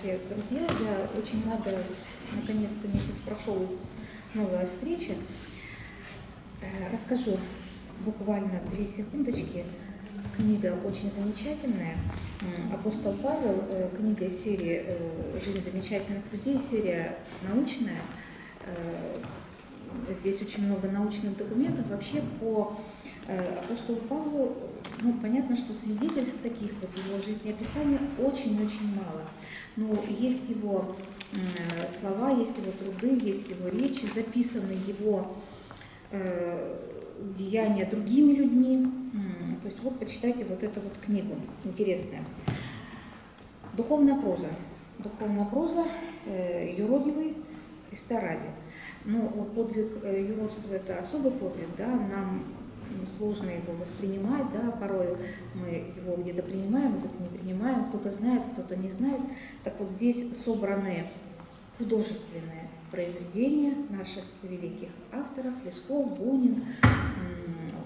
Здравствуйте, друзья! Я очень рада, наконец-то месяц прошел, новая встреча. Расскажу буквально 2 секундочки. Книга очень замечательная. Апостол Павел, книга из серии «Жизнь замечательных людей», серия научная. Здесь очень много научных документов. Вообще по апостолу Павлу, понятно, что свидетельств таких вот его жизнеописания очень-очень мало. Но есть его слова, есть его труды, есть его речи, записаны его деяния другими людьми. То есть вот почитайте вот эту вот книгу, интересная. Духовная проза. Духовная проза юродивый Христа ради. Подвиг юродства — это особый подвиг, да, нам сложно его воспринимать, да, порой мы его где-то принимаем, где-то не принимаем, кто-то знает, кто-то не знает. Так вот здесь собраны художественные произведения наших великих авторов, Лесков, Бунин,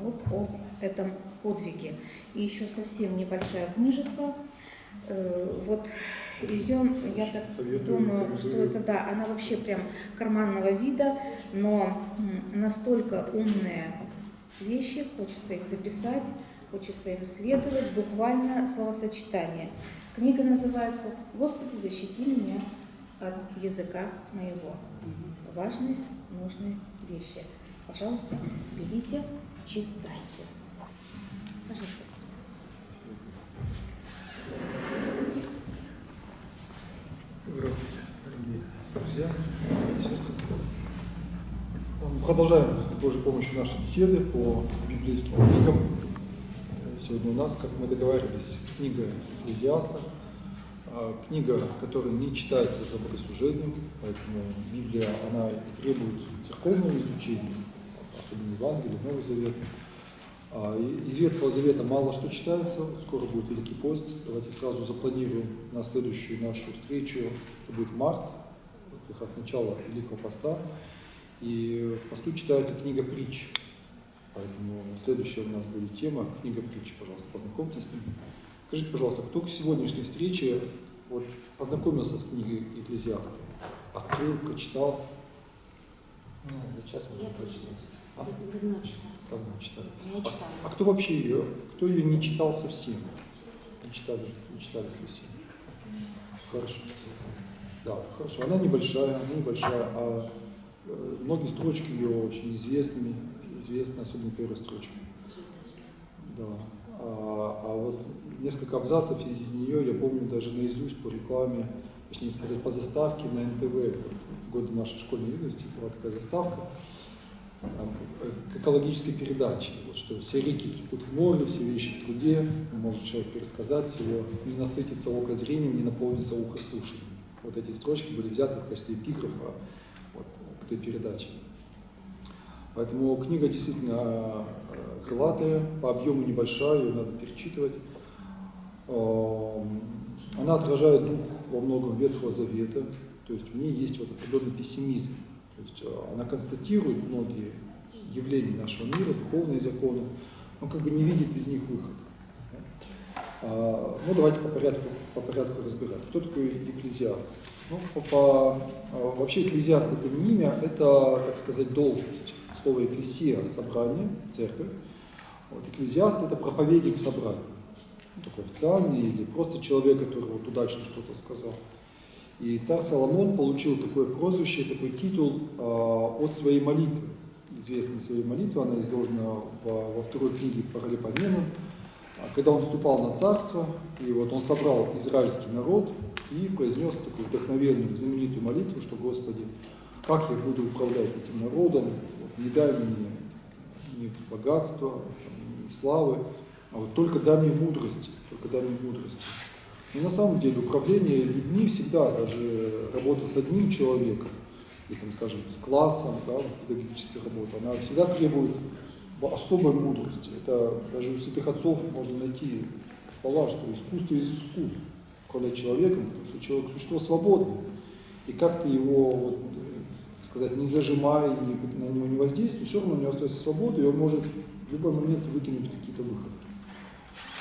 вот об этом подвиге. И еще совсем небольшая книжица. Вот ее, я так думаю, что это, да, она вообще прям карманного вида, но настолько умные вещи, хочется их записать, хочется им исследовать, буквально словосочетание. Книга называется «Господи, защити меня от языка моего». Важные, нужные вещи. Пожалуйста, берите, читайте. Пожалуйста. Здравствуйте, дорогие друзья и сестры. Продолжаем с Божьей помощью наши беседы по библейским книгам. Сегодня у нас, как мы договаривались, книга Экклезиаста, книга, которая не читается за богослужением, поэтому Библия, она требует церковного изучения, особенно Евангелие, Новый Завет. Из Ветхого Завета мало что читается, скоро будет Великий пост. Давайте сразу запланируем на следующую нашу встречу, это будет март, как раз начало Великого поста. И в посту читается книга притч, поэтому следующая у нас будет тема книга притч, пожалуйста, познакомьтесь с ним. Скажите, пожалуйста, кто к сегодняшней встрече познакомился с книгой Экклезиаста? Открыл, прочитал? Сейчас мы прочитали. Давно читали. Я читала. А кто вообще ее, кто ее не читал совсем? Не читали совсем. Хорошо. Да, хорошо. Она небольшая, а многие строчки ее очень известны, особенно первая строчка. Да. А вот несколько абзацев из нее я помню даже наизусть по рекламе, точнее сказать, по заставке на НТВ. В годы нашей школьной юности была такая заставка к экологической передаче, что все реки текут в море, все вещи в труде, может человек пересказать всего, не насытиться око зрением, не наполниться ухо слушанием. Вот эти строчки были взяты в качестве эпиграфа к той передаче. Поэтому книга действительно крылатая, по объему небольшая, ее надо перечитывать. Она отражает дух во многом Ветхого Завета, то есть в ней есть определенный пессимизм. То есть она констатирует многие явления нашего мира, духовные законы, но не видит из них выхода. Давайте по порядку разбирать. Кто такой Экклезиаст? Вообще Экклезиаст — это не имя, это, так сказать, должность. Слово «экклесия» — собрание, церковь. Экклезиаст — это проповедник в собрании. Такой официальный или просто человек, который удачно что-то сказал. И царь Соломон получил такое прозвище, такой титул от своей молитвы. Известная своей молитва, она изложена во второй книге Паралипоменон, когда он вступал на царство, и он собрал израильский народ и произнес такую вдохновенную, знаменитую молитву, что: Господи, как я буду управлять этим народом, не дай мне ни богатства, ни славы, а только дай мне мудрости, И на самом деле управление людьми всегда, даже работа с одним человеком, или, скажем, с классом, педагогическая работа, она всегда требует особой мудрости. Это даже у святых отцов можно найти слова, что искусство из искусств управлять человеком, потому что человек — существо свободное. И как ты его, не зажимая, на него не воздействуя, все равно у него остается свобода, и он может в любой момент выкинуть какие-то выходы.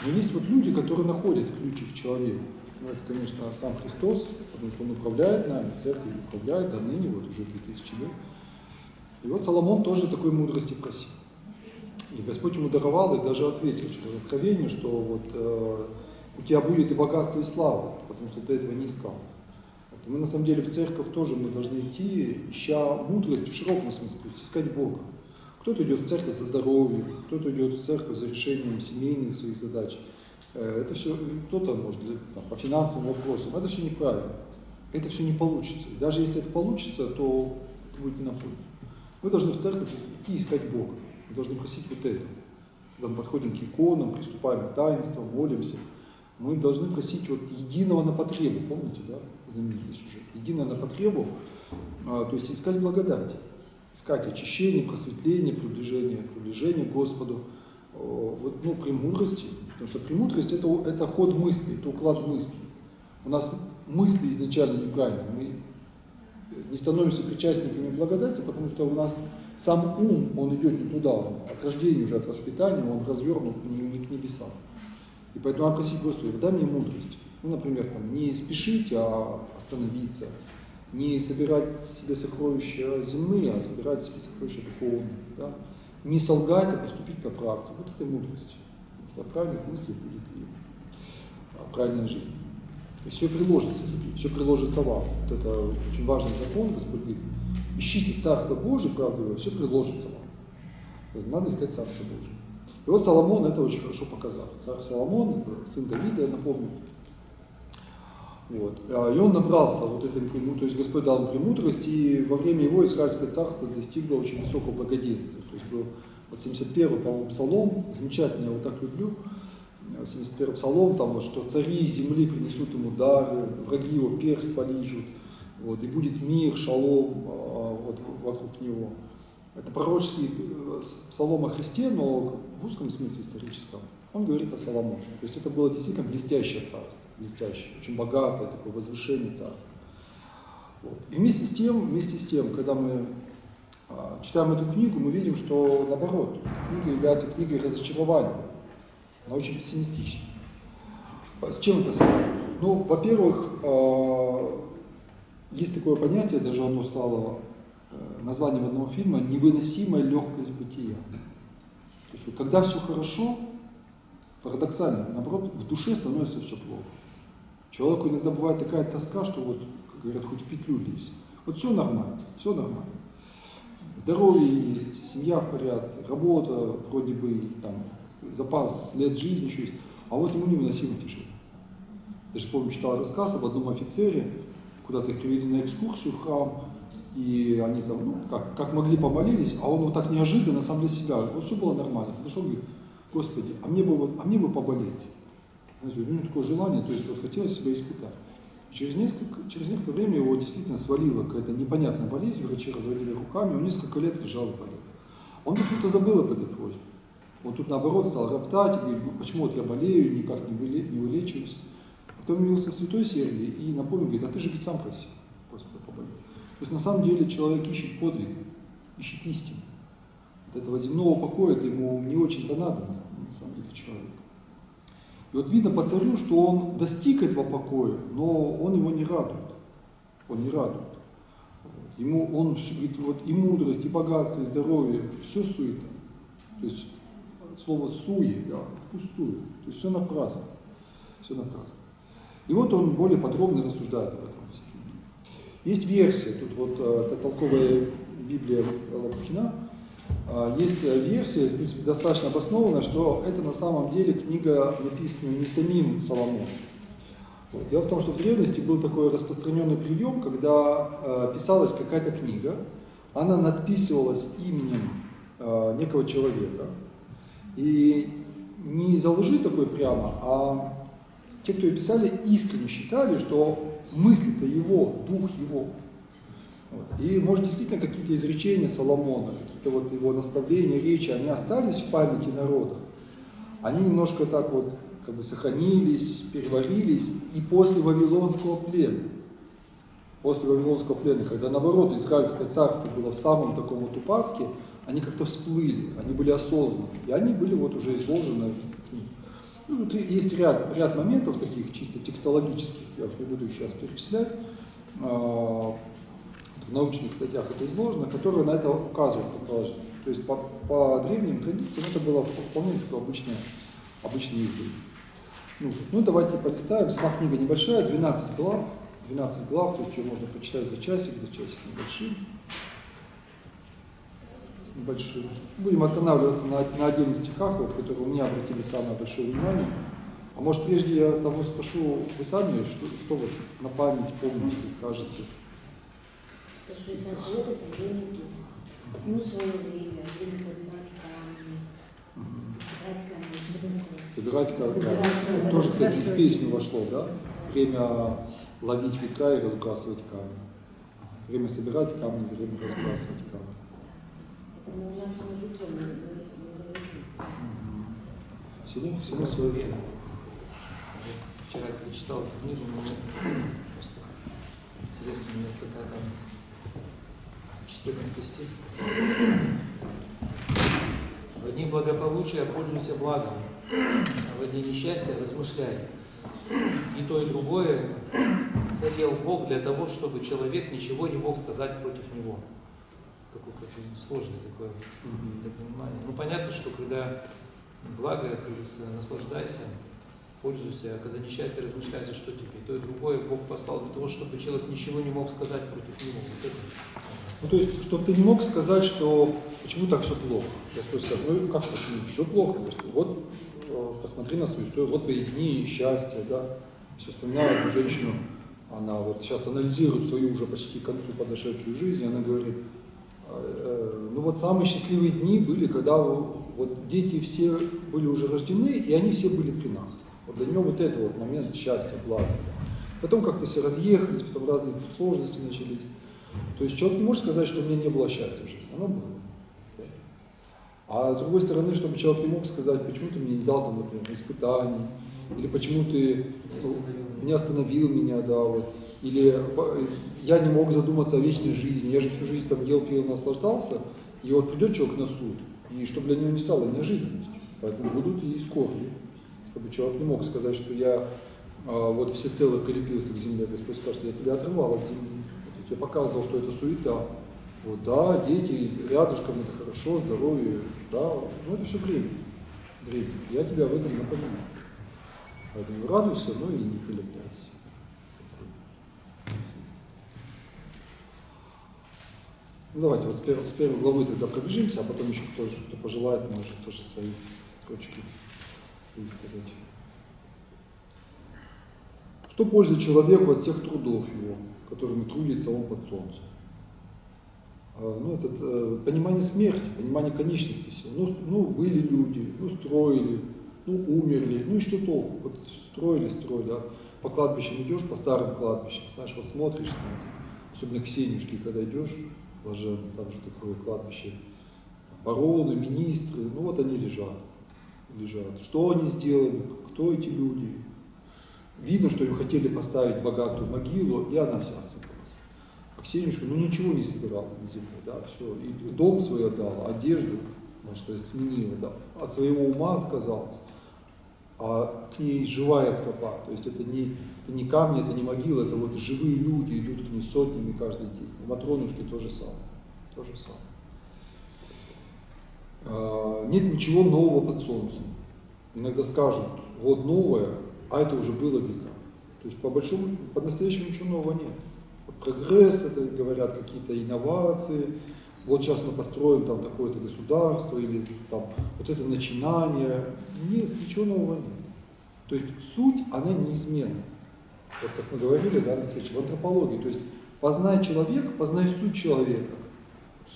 Но есть люди, которые находят ключи к человеку. Ну, это, конечно, сам Христос, потому что Он управляет нами, церковь управляет до ныне, вот уже 2000 лет. И вот Соломон тоже такой мудрости просил. И Господь ему даровал и даже ответил через откровение, что вот у тебя будет и богатство, и слава, потому что ты этого не искал. Вот. И мы на самом деле в церковь тоже мы должны идти, ища мудрость в широком смысле, то есть искать Бога. Кто-то идет в церковь за здоровьем, кто-то идет в церковь за решением семейных своих задач. Это все, кто-то может там, по финансовым вопросам, это все неправильно. Это все не получится. И даже если это получится, то это будет не на пользу. Мы должны в церковь идти искать Бога. Мы должны просить вот это. Когда мы подходим к иконам, приступаем к таинствам, молимся, мы должны просить вот единого на потребу. Помните, да, знаменитый сюжет? Единое на потребу, то есть искать благодать, искать очищение, просветление, приближение к Господу. Вот, ну, премудрости, потому что премудрость это ход мысли, это уклад мысли. У нас мысли изначально неправильные, мы не становимся причастниками благодати, потому что у нас сам ум, он идет не туда, он от рождения уже, от воспитания, он развернут не к небесам. И поэтому надо просить Господа, дай мне мудрость. Ну, например, там, не спешить, а остановиться, не собирать себе сокровища земные, а собирать себе сокровища духовные. Да? Не солгать, а поступить по правде. Вот это мудрость. От правильных мыслей будет и правильная жизнь. И все приложится вам. Вот это очень важный закон, Господь говорит. Ищите Царство Божие, правда его, все приложится вам. Надо искать Царство Божие. И вот Соломон это очень хорошо показал. Царь Соломон, это сын Давида, я напомню. Вот. И он набрался вот этой премудрости, то есть Господь дал ему премудрость, и во время его Израильское царство достигло очень высокого благоденствия. То есть был вот 71-й, по-моему, псалом, замечательный, я его так люблю, 71-й псалом, там вот, что цари земли принесут ему дары, враги его перст полижут, вот, и будет мир, шалом вот, вокруг него. Это пророческий псалом о Христе, но в узком смысле историческом он говорит о Соломоне. То есть это было действительно блестящее царство, блестящее, очень богатое такое возвышение царства. Вот. И вместе с тем, когда мы читаем эту книгу, мы видим, что наоборот, книга является книгой разочарования. Она очень пессимистична. С чем это связано? Ну, во-первых, есть такое понятие, даже оно стало названием одного фильма, невыносимая легкость бытия. То есть, вот, когда все хорошо, парадоксально, наоборот, в душе становится все плохо. Человеку иногда бывает такая тоска, что вот, как говорят, хоть в петлю лезь. Вот все нормально, все нормально. Здоровье есть, семья в порядке, работа вроде бы, там, запас лет жизни еще есть, а вот ему невыносимо тяжело. Даже помню, читал рассказ об одном офицере, куда-то их привели на экскурсию в храм, и они там, ну, как могли помолились, а он вот так неожиданно сам для себя, вот все было нормально. Подошел, говорит, Господи, а мне бы поболеть. Знаете, у него такое желание, то есть вот хотелось себя испытать. И через некоторое время его действительно свалила какая-то непонятная болезнь, врачи разводили руками, он несколько лет лежал и болел. Он почему-то забыл об этой просьбе. Он тут наоборот стал роптать и говорит, почему вот я болею, никак не вылечиваюсь. Потом явился святой Сергий и напомнил, говорит, а ты же ведь сам просил Господа поболеть. То есть на самом деле человек ищет подвиг, ищет истину. От этого земного покоя это ему не очень-то надо, на самом деле, человеку. И вот видно по царю, что он достиг этого покоя, но он его не радует. Он не радует. Вот. Он говорит, вот и мудрость, и богатство, и здоровье, все суета. То есть слово суе, да, впустую. То есть все напрасно. Все напрасно. И вот он более подробно рассуждает об этом. Есть версия, тут вот это толковая Библия Лопухина, есть версия, в принципе, достаточно обоснованная, что это на самом деле книга написана не самим Соломоном. Вот. Дело в том, что в древности был такой распространенный прием, когда писалась какая-то книга, она надписывалась именем некого человека, и не из-за лжи такой прямо, а те, кто ее писали, искренне считали, что мысли-то его, дух его. Вот. И, может, действительно какие-то изречения Соломона, какие-то вот его наставления, речи, они остались в памяти народа. Они немножко так вот как бы сохранились, переварились, и после Вавилонского плена, когда наоборот Израильское царство было в самом таком вот упадке, они как-то всплыли, они были осознаны, и они были вот уже изложены в книге. Ну, тут есть ряд моментов таких чисто текстологических, я уж не буду их сейчас перечислять. В научных статьях это изложено, которые на это указывают предположение. То есть по древним традициям это было вполне такое обычное явление. Ну, давайте полистаем. Сама книга небольшая, 12 глав. 12 глав, то есть ее можно почитать за часик небольшим. Будем останавливаться на отдельных стихах, вот, которые у меня обратили самое большое внимание. А может, прежде я того спрошу, вы сами, что вот на память помните и скажете? Это год, это время, всему свое время поднимать камни, Собирать камни. Тоже, кстати, в песню вошло, да? Время ловить ветра и разбрасывать камни. Время собирать камни, время разбрасывать камни. Это у нас на языке не Всему свое время. Вчера прочитал эту книгу, мне просто интересно, мне какая там 14 стих. В дни благополучия пользуйся благом, а в дни несчастья размышляй. И то, и другое задел Бог для того, чтобы человек ничего не мог сказать против него. Какое-то сложное такое для понимания. Ну, понятно, что когда благо, как говорится, наслаждайся, пользуйся, а когда несчастье, размышляйся, что тебе. И то, и другое Бог послал для того, чтобы человек ничего не мог сказать против него. Вот это. Ну, то есть, чтобы ты не мог сказать, что почему так все плохо. Господь скажет, ну как почему? Все плохо, конечно. Вот посмотри на свою историю, вот твои дни счастья, да. Все вспоминаю одну женщину, она вот сейчас анализирует свою уже почти к концу подошедшую жизнь, и она говорит, ну вот самые счастливые дни были, когда вот дети все были уже рождены, и они все были при нас. Вот для нее вот это вот момент счастья, блага. Потом как-то все разъехались, потом разные сложности начались. То есть человек не может сказать, что у меня не было счастья в жизни. Оно было. А с другой стороны, чтобы человек не мог сказать, почему ты мне не дал, там, например, испытаний, или почему ты не остановил меня, да, вот, или я не мог задуматься о вечной жизни, я же всю жизнь там ел, пил, наслаждался, и вот придет человек на суд, и чтобы для него не стало неожиданностью, поэтому будут и скорби, чтобы человек не мог сказать, что я вот всецело прилепился к земле, Господь скажет, я тебя отрывал от земли, вот, я тебе показывал, что это суета. Вот, да, дети рядышком, это хорошо, здоровье, да, но это все время. Я тебя в этом напоминаю. Поэтому радуйся, но и не прилепляйся. Ну, давайте вот с первой главы тогда пробежимся, а потом еще кто пожелает, может тоже свои строчки высказать. Что пользует человеку от всех трудов его, которыми трудится он под солнцем? Ну, это понимание смерти, понимание конечности всего. Ну, были люди, ну, строили, ну, умерли, ну и что толку? Вот строили, да. По кладбищам идешь, по старым кладбищам, знаешь, вот смотришь, там, особенно к Сенюшке, когда идешь, блаженно, там же такое кладбище, бароны, министры, ну вот они лежат. Что они сделали, кто эти люди? Видно, что им хотели поставить богатую могилу, и она вся осыпалась. Ксенюшка, ну ничего не собирал на земле, да, все, и дом свой отдал, одежду, можно сказать, сменила, да, от своего ума отказалась, а к ней живая тропа, то есть это не камни, это не могила, это вот живые люди идут к ней сотнями каждый день. У Матронушки то же самое. Нет ничего нового под солнцем. Иногда скажут, вот новое, а это уже было века. То есть по-настоящему ничего нового нет. Прогресс, это говорят какие-то инновации, вот сейчас мы построим там такое-то государство, или там вот это начинание. Нет, ничего нового нет. То есть суть, она неизменна. Вот как мы говорили, да, на встрече, в антропологии. То есть познай человека, познай суть человека.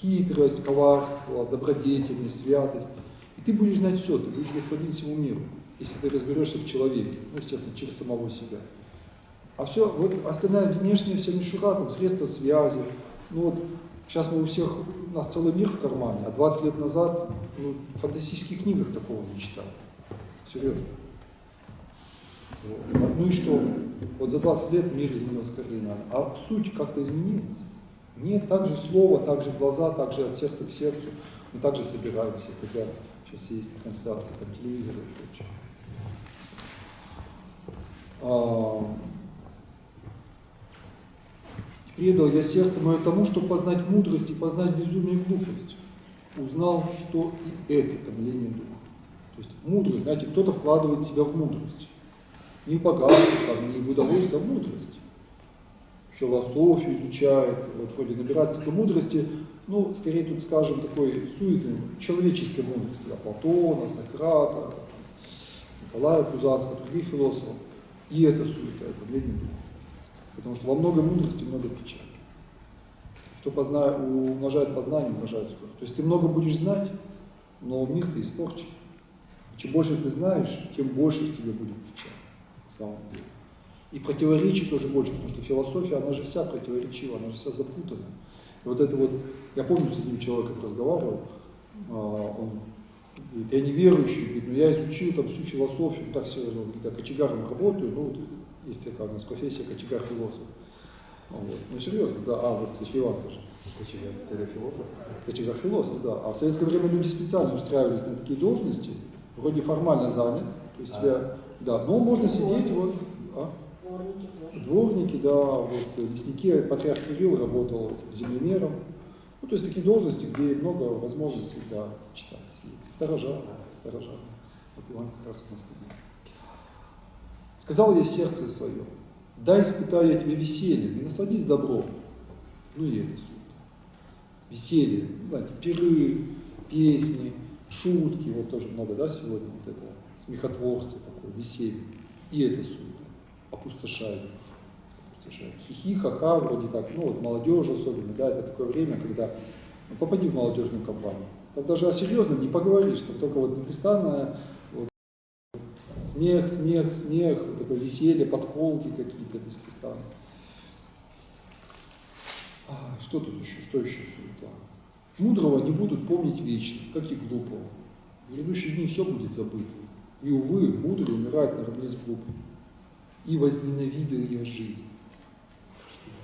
Хитрость, коварство, добродетельность, святость. И ты будешь знать все, ты будешь господин всему миру, если ты разберешься в человеке, ну, естественно, через самого себя. А все, вот остальная внешняя вся мишура, там, средства связи. Ну вот, сейчас у нас целый мир в кармане, а 20 лет назад в фантастических книгах такого не читали. Серьезно. Ну и что? Вот за 20 лет мир изменился кардинально. А суть как-то изменилась. Нет, так же слово, так же глаза, так же от сердца к сердцу. Мы также собираемся, хотя сейчас есть трансляции, там, телевизоры и прочее. И предал я сердце мое тому, чтобы познать мудрость и познать безумие и глупость. Узнал, что и это томление духа. То есть мудрость, знаете, кто-то вкладывает себя в мудрость. Не в богатство, там, не в удовольствие, а в мудрость. Философию изучает, вот вроде набирается такой мудрости, ну, скорее тут, скажем, такой суетной, человеческой мудрости, да, Платона, Сократа, Николая Пузанского, других философов. И это суета, это томление духа. Потому что во много мудрости много печали. Кто умножает познание, умножает скорость. То есть ты много будешь знать, но мир ты испорчен. Чем больше ты знаешь, тем больше в тебе будет печаль. На самом деле. И противоречий тоже больше, потому что философия, она же вся противоречива, она же вся запутана. И вот это вот, я помню, с одним человеком разговаривал, он говорит, я неверующий, говорит, но я изучил там всю философию, так серьезно, говорит, я кочегаром работаю, ну, вот, есть такая у нас профессия кочегар-философ. Вот. Ну, серьезно, да, вот, кстати, Иван тоже. Кочегар, это философ? Кочегар-философ, да. А в советское время люди специально устраивались на такие должности, вроде формально занят, то есть тебя, да, но можно сидеть, вот, дворники, да, вот, лесники, патриарх Кирилл работал землемером, ну, то есть такие должности, где много возможностей, да, читать, сидеть. Сторожа, вот Иван как раз у нас студент. Сказал я в сердце свое, дай испытаю я тебе весельем и насладись добром. Ну и это суета. Веселье, знаете, пиры, песни, шутки, вот тоже много, да, сегодня, вот это смехотворство такое, веселье. И это суета. Опустошает душу. Хихи, ха-ха, вроде так, ну вот молодежь особенно, да, это такое время, когда ну, попади в молодежную компанию. Там даже о серьезном не поговоришь, там только вот непрестанно вот, смех, вот такое веселье, подколки какие-то беспрестанно. Что тут еще, что еще суета? Мудрого не будут помнить вечно, как и глупого. В грядущие дни все будет забыто. И, увы, мудрый умирает наравне с глупым. И возненавидел я жизнь.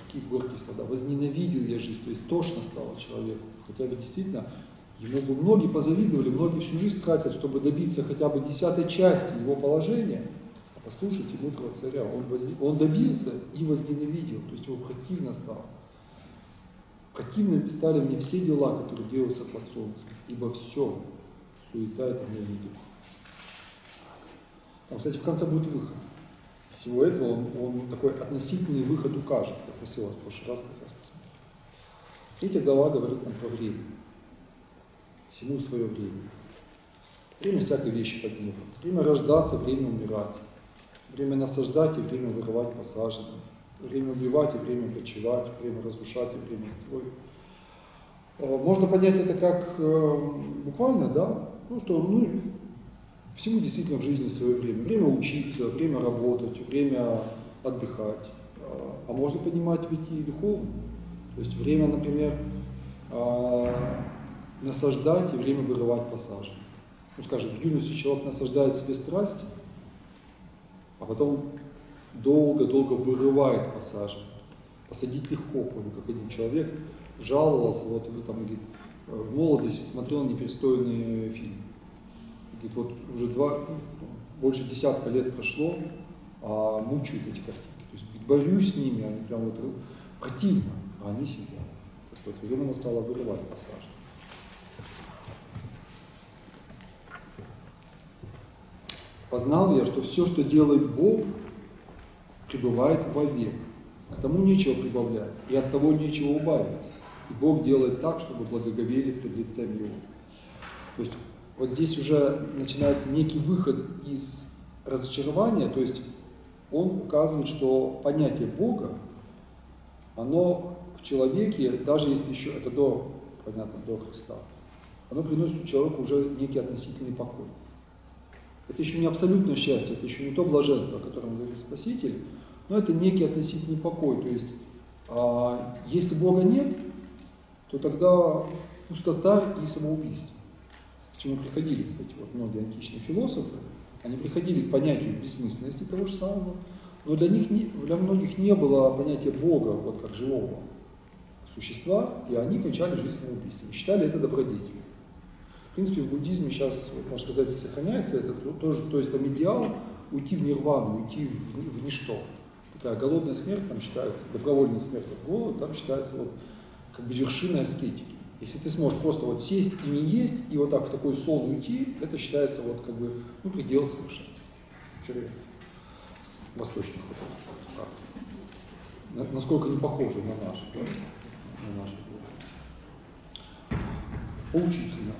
Какие горькие слова. Возненавидел я жизнь, то есть тошно стало человеку. Хотя ведь действительно, ему бы многие позавидовали, многие всю жизнь тратят, чтобы добиться хотя бы 10-й части его положения. А послушайте мудрого царя, он добился и возненавидел, то есть его противно стало. Противными стали мне все дела, которые делаются под солнцем, ибо все суета это мне не дух. Там, кстати, в конце будет выход. Из всего этого он такой относительный выход укажет. Я просил вас в прошлый раз как раз посмотреть. Третья глава говорит нам про время. Всему свое время. Время всякой вещи под небом. Время рождаться, время умирать. Время насаждать и время вырывать посаженное. Время убивать и время врачевать, время разрушать и время строить. Можно понять это как буквально, да? Ну что, всему действительно в жизни свое время. Время учиться, время работать, время отдыхать. А можно понимать ведь и духовно. То есть время, например, насаждать и время вырывать посаженное. Ну, скажем, в юности человек насаждает себе страсть, а потом долго-долго вырывает посаженное. Посадить легко, помню, как один человек жаловался, вот вы там, говорит, в молодости смотрел непристойные фильмы. Говорит, вот уже больше 10 лет прошло, а мучают эти картинки. То есть борюсь с ними, они прям вот противно, а они сидят. Вот время настало вырывать посаженное. Познал я, что все, что делает Бог, пребывает вовек. К тому нечего прибавлять, и от того нечего убавить. И Бог делает так, чтобы благоговели пред лицем Его. То есть вот здесь уже начинается некий выход из разочарования, то есть он указывает, что понятие Бога, оно в человеке, даже если еще это до Христа, оно приносит человеку уже некий относительный покой. Это еще не абсолютное счастье, это еще не то блаженство, о котором говорит Спаситель, но это некий относительный покой. То есть, если Бога нет, то тогда пустота и самоубийство. К чему приходили, кстати, вот многие античные философы, они приходили к понятию бессмысленности того же самого, но для многих не было понятия Бога, вот как живого существа, и они кончали жизнь самоубийством, считали это добродетелью. В принципе, в буддизме сейчас, вот, можно сказать, сохраняется это тоже, то есть там идеал, уйти в нирвану, уйти в ничто. Такая голодная смерть там считается, добровольная смерть от голода, там считается вот как бы вершиной аскетики. Если ты сможешь просто вот сесть и не есть, и вот так в такой сон уйти, это считается вот как бы, ну, предел совершенства. Все время. Восточных вот, насколько не похожи на наши, да? На наши. Поучительно.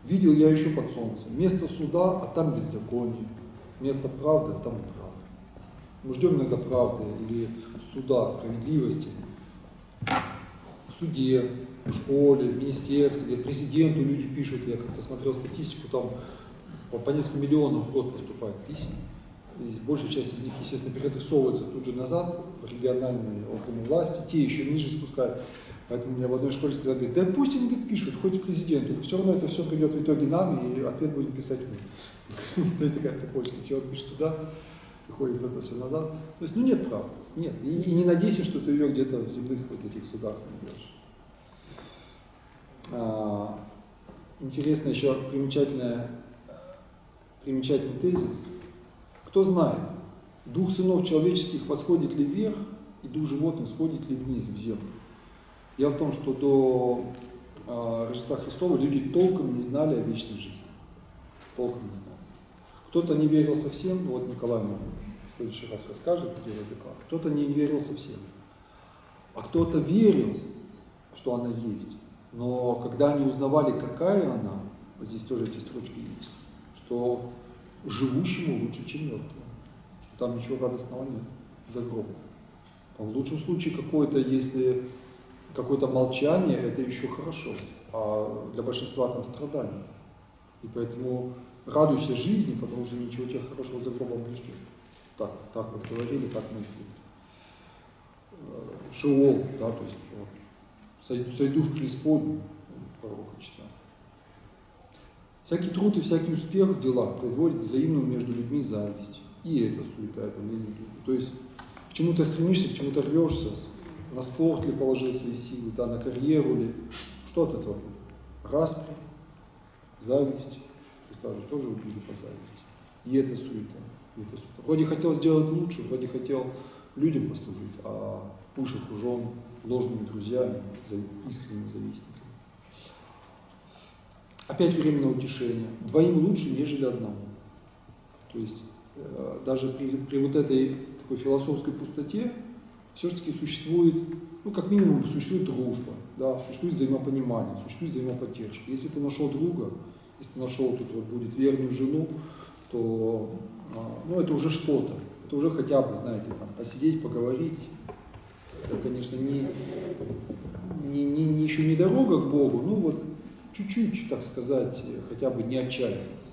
Видел я еще под солнцем. Место суда, а там беззаконие. Место правды, а там неправда. Мы ждем иногда правды или суда, справедливости. В суде, в школе, в министерстве, президенту люди пишут. Я как-то смотрел статистику, там по несколько миллионов в год поступает писем. И большая часть из них, естественно, переадресовывается тут же назад в региональные органы власти. Те еще ниже спускают. Поэтому меня в одной школе сказали, говорит, да пусть они пишут, хоть и президенту, все равно это все придет в итоге нам, и ответ будем писать мы. То есть такая цепочка, человек пишет туда, приходит это все назад. То есть, ну нет правды, нет. И не надейся, что ты ее где-то в земных вот этих судах найдешь. Интересно еще примечательный тезис. Кто знает, дух сынов человеческих восходит ли вверх, и дух животных сходит ли вниз в землю? Дело в том, что до Рождества Христова люди толком не знали о вечной жизни. Толком не знали. Кто-то не верил совсем, вот Николай нам в следующий раз расскажет, где это как. Кто-то не верил совсем. А кто-то верил, что она есть. Но когда они узнавали, какая она, вот здесь тоже эти строчки есть, что живущему лучше, чем мертвому. Что там ничего радостного нет за гробом. В лучшем случае если какое-то молчание, это еще хорошо, а для большинства там страдания. И поэтому радуйся жизни, потому что ничего тебе хорошего за гробом не ждет. Так вот говорили, так мыслили. Шеол, да, то есть вот, сойду в преисподнюю, пророка читал. Всякий труд и всякий успех в делах производит взаимную между людьми зависть. И это суета, это лень духа. То есть к чему-то стремишься, к чему-то рвешься, на спорт ли положил свои силы, да, на карьеру ли, что от этого будет? Распри, зависть. Христа же тоже убили по зависти. И это суета. Вроде хотел сделать лучше, вроде хотел людям послужить, а уж окружен ложными друзьями, искренними завистниками. Опять временное утешение. Двоим лучше, нежели одному. То есть даже при вот этой такой философской пустоте все-таки существует, ну как минимум существует дружба, да, существует взаимопонимание, существует взаимоподдержка. Если ты нашел друга, если ты нашел тут вот будет верную жену, то ну, это уже что-то. Это уже хотя бы, знаете, там, посидеть, поговорить. Это, конечно, еще не дорога к Богу, ну вот чуть-чуть, так сказать, хотя бы не отчаиваться.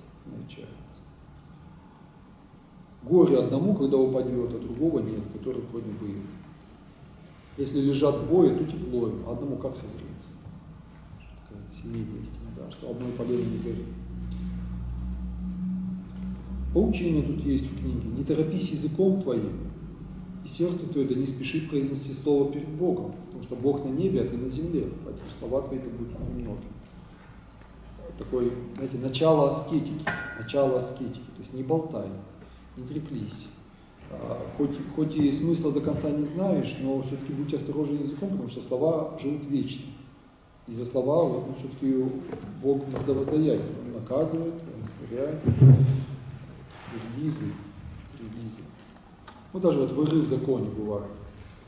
Горе одному, когда упадет, а другого нет, который поднял бы его. Если лежат двое, то тепло им, а одному как согреться? Такая семейная истина, да, что одной полено не горит. Поучение тут есть в книге. Не торопись языком твоим, и сердце твое да не спешит произнести слово перед Богом, потому что Бог на небе, а ты на земле, поэтому слова твои это будут немного. Такое, знаете, начало аскетики, то есть не болтай, не треплись. Хоть и смысла до конца не знаешь, но все-таки будь осторожен языком, потому что слова живут вечно. И за слова вот, ну, все-таки Бог воздаяние, Он наказывает, Он смиряет. Береги язык. Ну даже вот выры в законе бывают.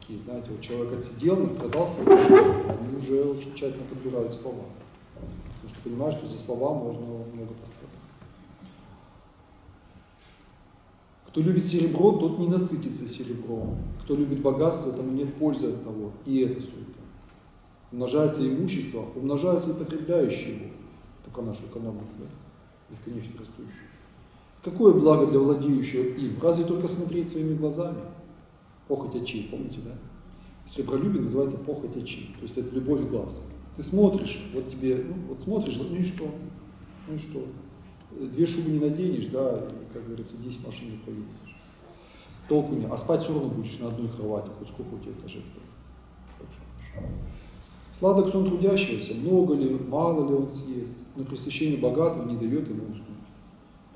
Такие, знаете, вот человек отсидел, настрадался за жизнь, они уже очень тщательно подбирают слова. Потому что понимают, что за слова можно много пострадать. Кто любит серебро, тот не насытится серебром. Кто любит богатство, тому нет пользы от того. И это суета. Умножается имущество, умножаются и потребляющие его. Только нашу экономику, да? Бесконечно растущую. Какое благо для владеющего им? Разве только смотреть своими глазами? Похоть очей, помните, да? Сребролюбие называется похоть очей. То есть это любовь глаз. Ты смотришь, вот тебе, ну вот смотришь, ну и что? Ну и что? 2 шубы не наденешь, да, и, как говорится, 10 машин не проедешь. Толку нет. А спать все равно будешь на одной кровати, хоть сколько у тебя этажей. Сладок сон трудящегося, много ли, мало ли он съест, но пресыщение богатого не дает ему уснуть.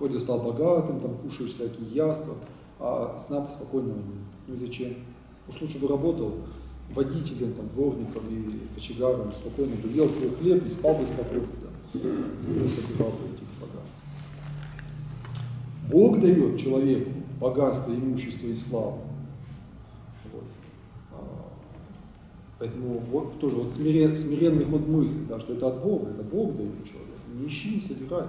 Вроде стал богатым, там кушаешь всякие яства, а сна спокойного нет. Ну и зачем? Уж лучше бы работал водителем, там, дворником или кочегаром, спокойно бы ел свой хлеб и спал бы спокойно, да, и собирал бы этих богатств. Бог дает человеку богатство, имущество и славу. Вот. Поэтому вот тоже вот смиренный ход мысли, да, что это от Бога, это Бог дает человеку. Не ищи, не собирай.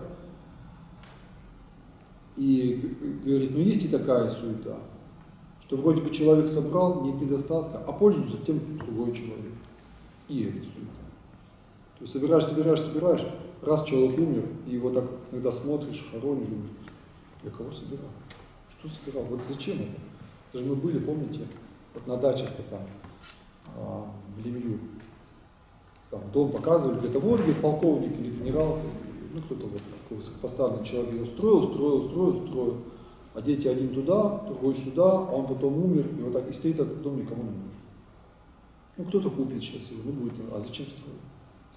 И говорит, ну есть и такая суета, что вроде бы человек собрал, нет недостатка, а пользуется тем другой человек. И это суета. То есть собираешь, раз человек умер, и его так иногда смотришь, хоронишь, думаешь, для кого собирал? Что собирал? Вот зачем это? Это же мы были, помните, вот на дачах-то там, в Лемью, там дом показывали, где-то вот, где полковник или генерал, ну кто-то вот такой высокопоставленный человек, строил, а дети один туда, другой сюда, а он потом умер, и вот так и стоит этот дом, никому не нужен. Ну кто-то купит сейчас его, ну будет, а зачем строить?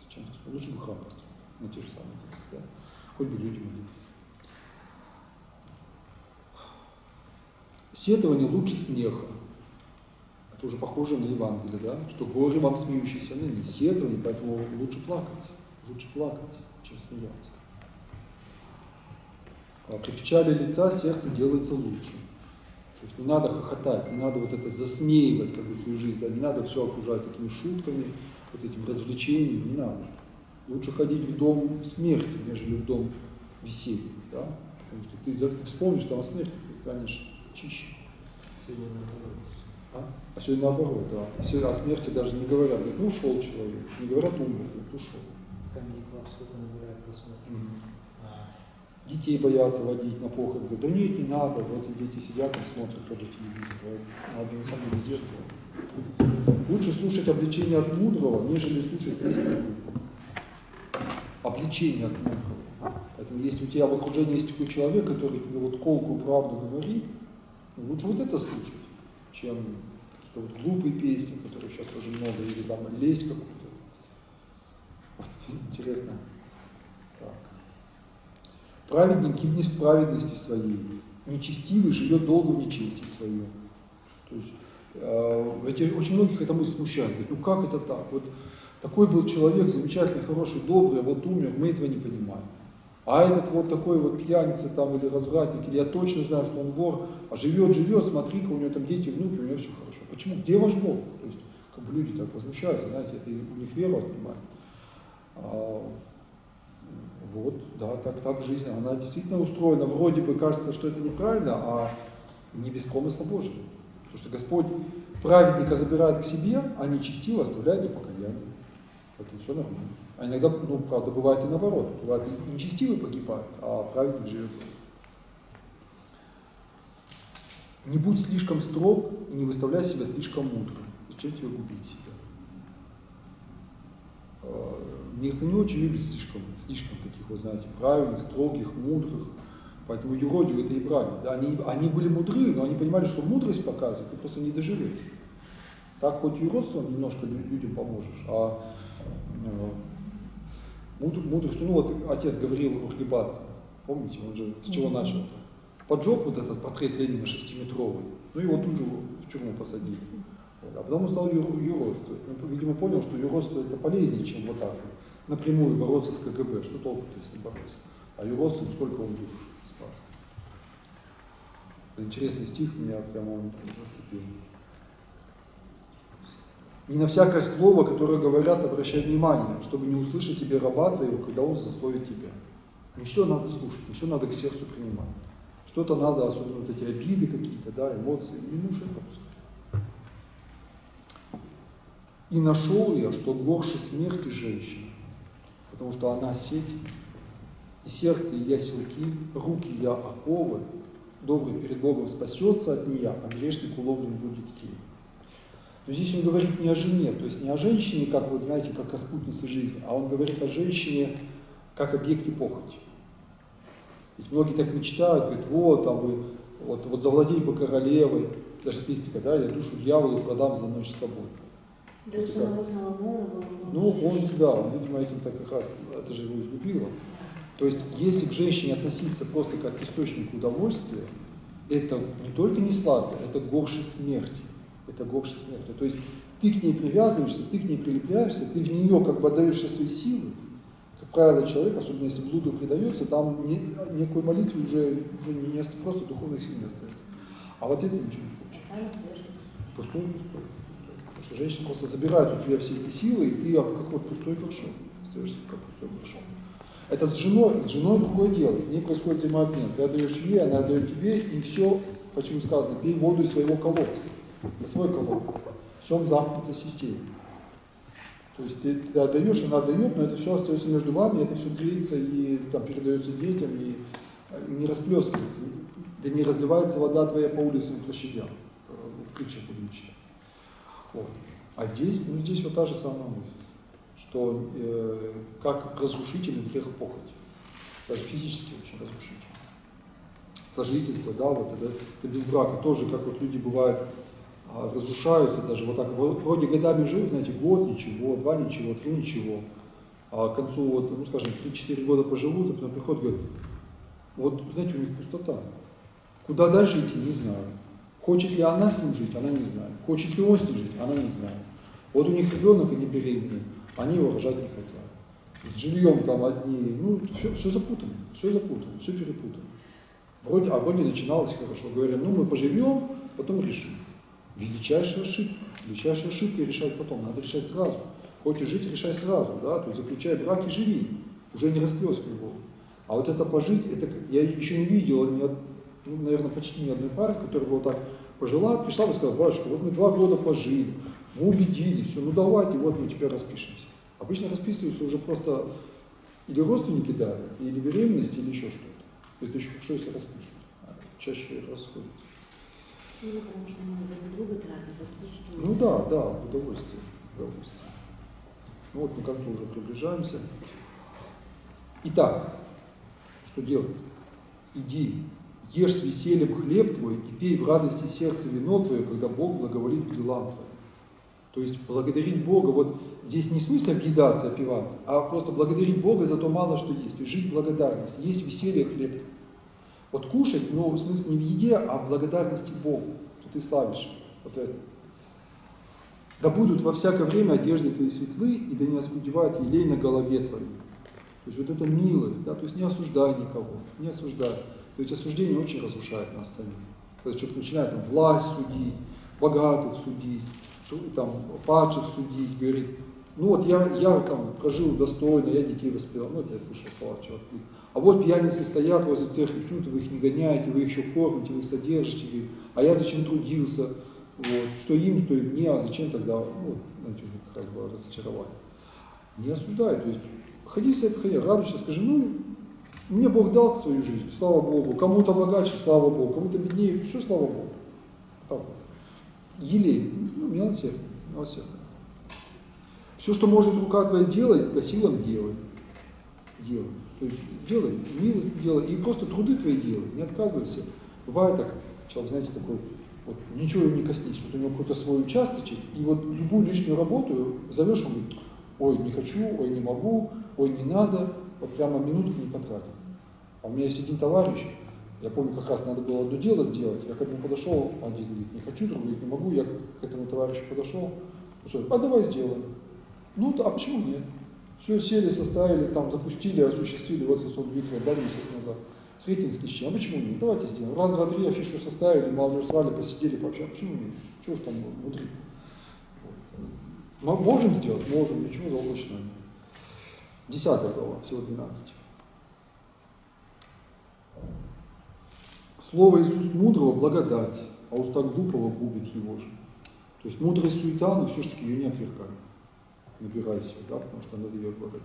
Зачем строить? Лучше бы храм построить на те же самые деньги, да? Хоть бы люди молились. Сетование лучше смеха. Это уже похоже на Евангелие, да? Что горе вам смеющийся, но не сетование, поэтому лучше плакать, чем смеяться. При печали лица сердце делается лучше. То есть не надо хохотать, не надо вот это засмеивать как бы свою жизнь, да? Не надо все окружать такими шутками, вот этим развлечением, не надо. Лучше ходить в дом смерти, нежели в дом веселья, да? Потому что ты вспомнишь там о смерти, ты станешь чище. Сегодня наоборот. А сегодня наоборот, да. Сегодня о смерти даже не говорят, говорят, ну ушел человек, не говорят умер, говорят, ушел. Камеди Клаб сколько набирает просмотров. Детей боятся водить на похороны, говорят, да нет, не надо, вот и дети сидят, там смотрят тот же телевизор, надо на самом деле с детства. Лучше слушать обличение от мудрого, нежели слушать песни. Обличение от мудрого. Поэтому если у тебя в окружении есть такой человек, который тебе вот колкую правду говорит, ну, лучше вот это слушать, чем какие-то вот глупые песни, которых сейчас тоже много, или там лезть какую-то. Вот, интересно. Так. Праведник гибнет в праведности своей, нечестивый живет долго в нечестии своем. То есть очень многих эта мысль смущает. Говорят, ну как это так? Вот такой был человек, замечательный, хороший, добрый, а вот умер, мы этого не понимаем. А этот вот такой вот пьяница там или развратник, или я точно знаю, что он вор, а живет, смотри-ка, у него там дети, внуки, у него все хорошо. Почему? Где ваш Бог? То есть, как бы люди так возмущаются, знаете, это у них веру отнимает. Вот, да, так жизнь, она действительно устроена, вроде бы кажется, что это неправильно, а не без промысла Божьего. Потому что Господь праведника забирает к себе, а нечестивого оставляет для покаяния. Поэтому все нормально. А иногда, ну, правда, бывает и наоборот. Бывает и нечестивый погибает, а праведник живет. Не будь слишком строг и не выставляй себя слишком мудрым. Зачем тебе губить себя? Никто не очень любит слишком таких, вы знаете, правильных, строгих, мудрых. Поэтому юродивые это и брались. Да? Они были мудры, но они понимали, что мудрость показывает, ты просто не доживешь. Так хоть и родством немножко людям поможешь, а мудростью, ну вот отец говорил Ургибадзе, помните, он же с чего начал-то? Поджег вот этот портрет Ленина 6-метровый, ну его тут же в тюрьму посадили. А потом он стал юродствовать. Он, видимо, понял, что юродство это полезнее, чем вот так вот напрямую бороться с КГБ. Что толку-то, если бороться? А юродством сколько он душ спас. Интересный стих, меня прямо он зацепил. Не на всякое слово, которое говорят, обращай внимание, чтобы не услышать тебе раба твоего, когда он засловит тебя. Не все надо слушать, не все надо к сердцу принимать. Что-то надо, особенно вот эти обиды какие-то, да, эмоции, не нужно пропускать. И нашел я, что горше смерти женщины, потому что она сеть, и сердце я селки, руки я оковы, добрый перед Богом спасется от нее, а грешник уловлен будет ей. Но здесь он говорит не о жене, то есть не о женщине, как вы знаете, как о спутнице жизни, а он говорит о женщине как объекте похоти. Ведь многие так мечтают, говорят, вот, там вы, вот завладей бы королевой, даже песня, да, я душу дьяволу продам за ночь с тобой. Да, самого Соломона было. Ну, он, да, он, видимо, этим так как раз, это же его изгубило. То есть, если к женщине относиться просто как к источнику удовольствия, это не только не сладко, это горше смерти. Это горше смерти. То есть, ты к ней привязываешься, ты к ней прилепляешься, ты в нее как бы отдаешь все свои силы. Как правило, человек, особенно если блуду предается, там никакой молитвы уже не просто духовных сил не остается. А в ответ ты ничего не получишь. Сам остаешься Пустой. Потому что женщина просто забирает у тебя все эти силы, и ты как вот пустой горшок. Остаешься как пустой горшок. Это с женой другое дело. С ней происходит взаимообмен. Ты отдаешь ей, она отдает тебе, и все, почему сказано, пей воду из своего колодца. Это свой колодец. Все в замкнутой системе. То есть ты отдаешь, она отдает, но это все остается между вами, это все греется и там передается детям, и не расплескивается, да не разливается вода твоя по улицам и площадям. В притчах будем читать. Вот. А здесь, здесь вот та же самая мысль, что как разрушительный грех похоть, даже физически очень разрушительный. Сожительство, да, вот это без брака, тоже как вот люди бывают, разрушаются даже вот так, вроде годами живут, знаете, год ничего, 2 ничего, 3 ничего, а к концу, вот, ну скажем, 3-4 года поживут, а потом приходят, говорят, вот, знаете, у них пустота, куда дальше идти, не знаю, хочет ли она с ним жить, она не знает, хочет ли он с ним жить, она не знает, вот у них ребенок, они беременны, они его рожать не хотят, с жильем там одни, ну, все запутано, все перепутано, вроде начиналось хорошо, говорят, ну мы поживем, потом решим. Величайшая ошибка решать потом, надо решать сразу. Хочешь жить, решай сразу, да, то есть заключай брак и живи, уже не расплескивай его. А вот это пожить, это я еще не видел, наверное, почти ни одной пары, которая вот так пожила, пришла и сказала, батюшка, вот мы 2 года пожили, мы убедились, все, ну давайте, вот мы теперь распишемся. Обычно расписываются уже просто или родственники дали, или беременность, или еще что-то. Это еще хорошо, если распишут, чаще расходятся. Ну, потому что надо друг друга тратить, отпустую. Ну да, в удовольствие. Ну вот мы к концу уже приближаемся. Итак, что делать? Иди, ешь с весельем хлеб твой и пей в радости сердца вино твое, когда Бог благоволит к делам твоим. То есть благодарить Бога, вот здесь не в смысле объедаться, опиваться, а просто благодарить Бога за то мало, что есть. То есть жить в благодарности, есть веселье хлеб. Вот кушать, но в смысле не в еде, а в благодарности Богу, что ты славишь вот это. Да будут во всякое время одежды твои светлы, и да не оскудевает елей на голове твоей. То есть вот эта милость, да, то есть не осуждай никого, не осуждай. То есть осуждение очень разрушает нас самих. Когда человек начинает там, власть судить, богатых судить, там, падших судить, говорит, ну вот я там прожил достойно, я детей воспитал, ну это я слышал слова человека. А вот пьяницы стоят возле церкви, почему вы их не гоняете, вы их еще кормите, вы их содержите, а я зачем трудился, вот, что им, то и мне, а зачем тогда, ну, знаете, как бы разочаровали. Не осуждай, то есть ходи с этой радуйся, скажи, ну, мне Бог дал свою жизнь, слава Богу, кому-то богаче, слава Богу, кому-то беднее, все, слава Богу. Так. Елей, ну, милосердие. Все, что может рука твоя делать, по силам делай. То есть делай, милость делай, и просто труды твои делай, не отказывайся. Бывает так, человек, знаете, такой, вот ничего не коснись, вот у него какой-то свой участочек, и вот любую лишнюю работу зовешь, он говорит, ой, не хочу, ой, не могу, ой, не надо, вот прямо минутку не потратил. А у меня есть один товарищ, я помню, как раз надо было одно дело сделать, я к этому подошел, он говорит, не хочу, другой говорит, не могу, я к этому товарищу подошел, а давай сделаем. Ну, а почему нет? Все, сели, составили, там, запустили, осуществили, вот сосуд битвы, да, месяц назад. Сретенский чтим, а почему нет? Давайте сделаем. Раз, два, три, афишу составили, молодежь звали, посидели, пообщались, почему нет? Чего ж там внутри? Мы можем сделать? Можем, ничего заоблачного нет. 10 глава, всего 12. Слово из уст мудрого благодать, а уста глупого губит его же. То есть мудрость суета, но все-таки ее не отвергай. Набирай себе, да, потому что она дает благодать.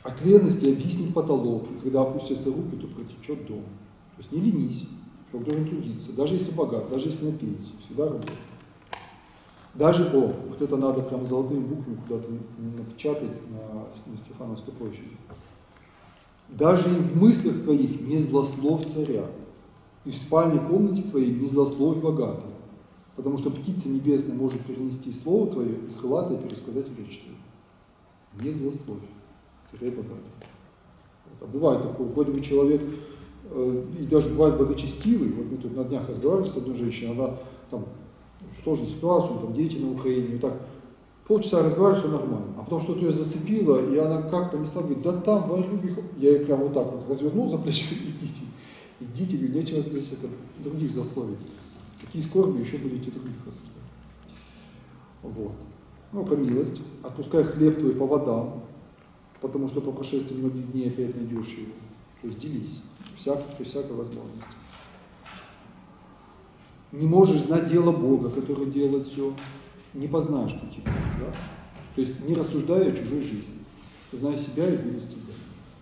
От ревности обвиснет потолок, и когда опустятся руки, то протечет дом. То есть не ленись, человек должен трудиться, даже если богат, даже если на пенсии, всегда работает. Даже вот это надо прям золотыми буквами куда-то напечатать на Стефановской площади. Даже и в мыслях твоих не злословь царя, и в спальной комнате твоей не злословь богатого, потому что птица небесная может перенести слово твое и крылатое пересказать речь твою. Не злословие. Царей богатых. Вот. А бывает такое, вроде бы человек, и даже бывает благочестивый, вот мы тут на днях разговаривали с одной женщиной, она там сложную ситуацию, там дети на Украине, вот так полчаса разговаривали, все нормально. А потом что-то ее зацепило, и она как понесла, говорит, да там ворюги, я ее прямо вот так вот развернул за плечо, идите, говорит, нечего здесь это, других засловить. Такие скорби еще будете других осуждать. Вот. Ну, про милость. Отпускай хлеб твой по водам, потому что по прошествии многих дней опять найдешь его. То есть делись, при всякой возможности. Не можешь знать дело Бога, который делает все, не познаешь пути Бога. Да? То есть не рассуждай о чужой жизни. Знай себя и милость тебя.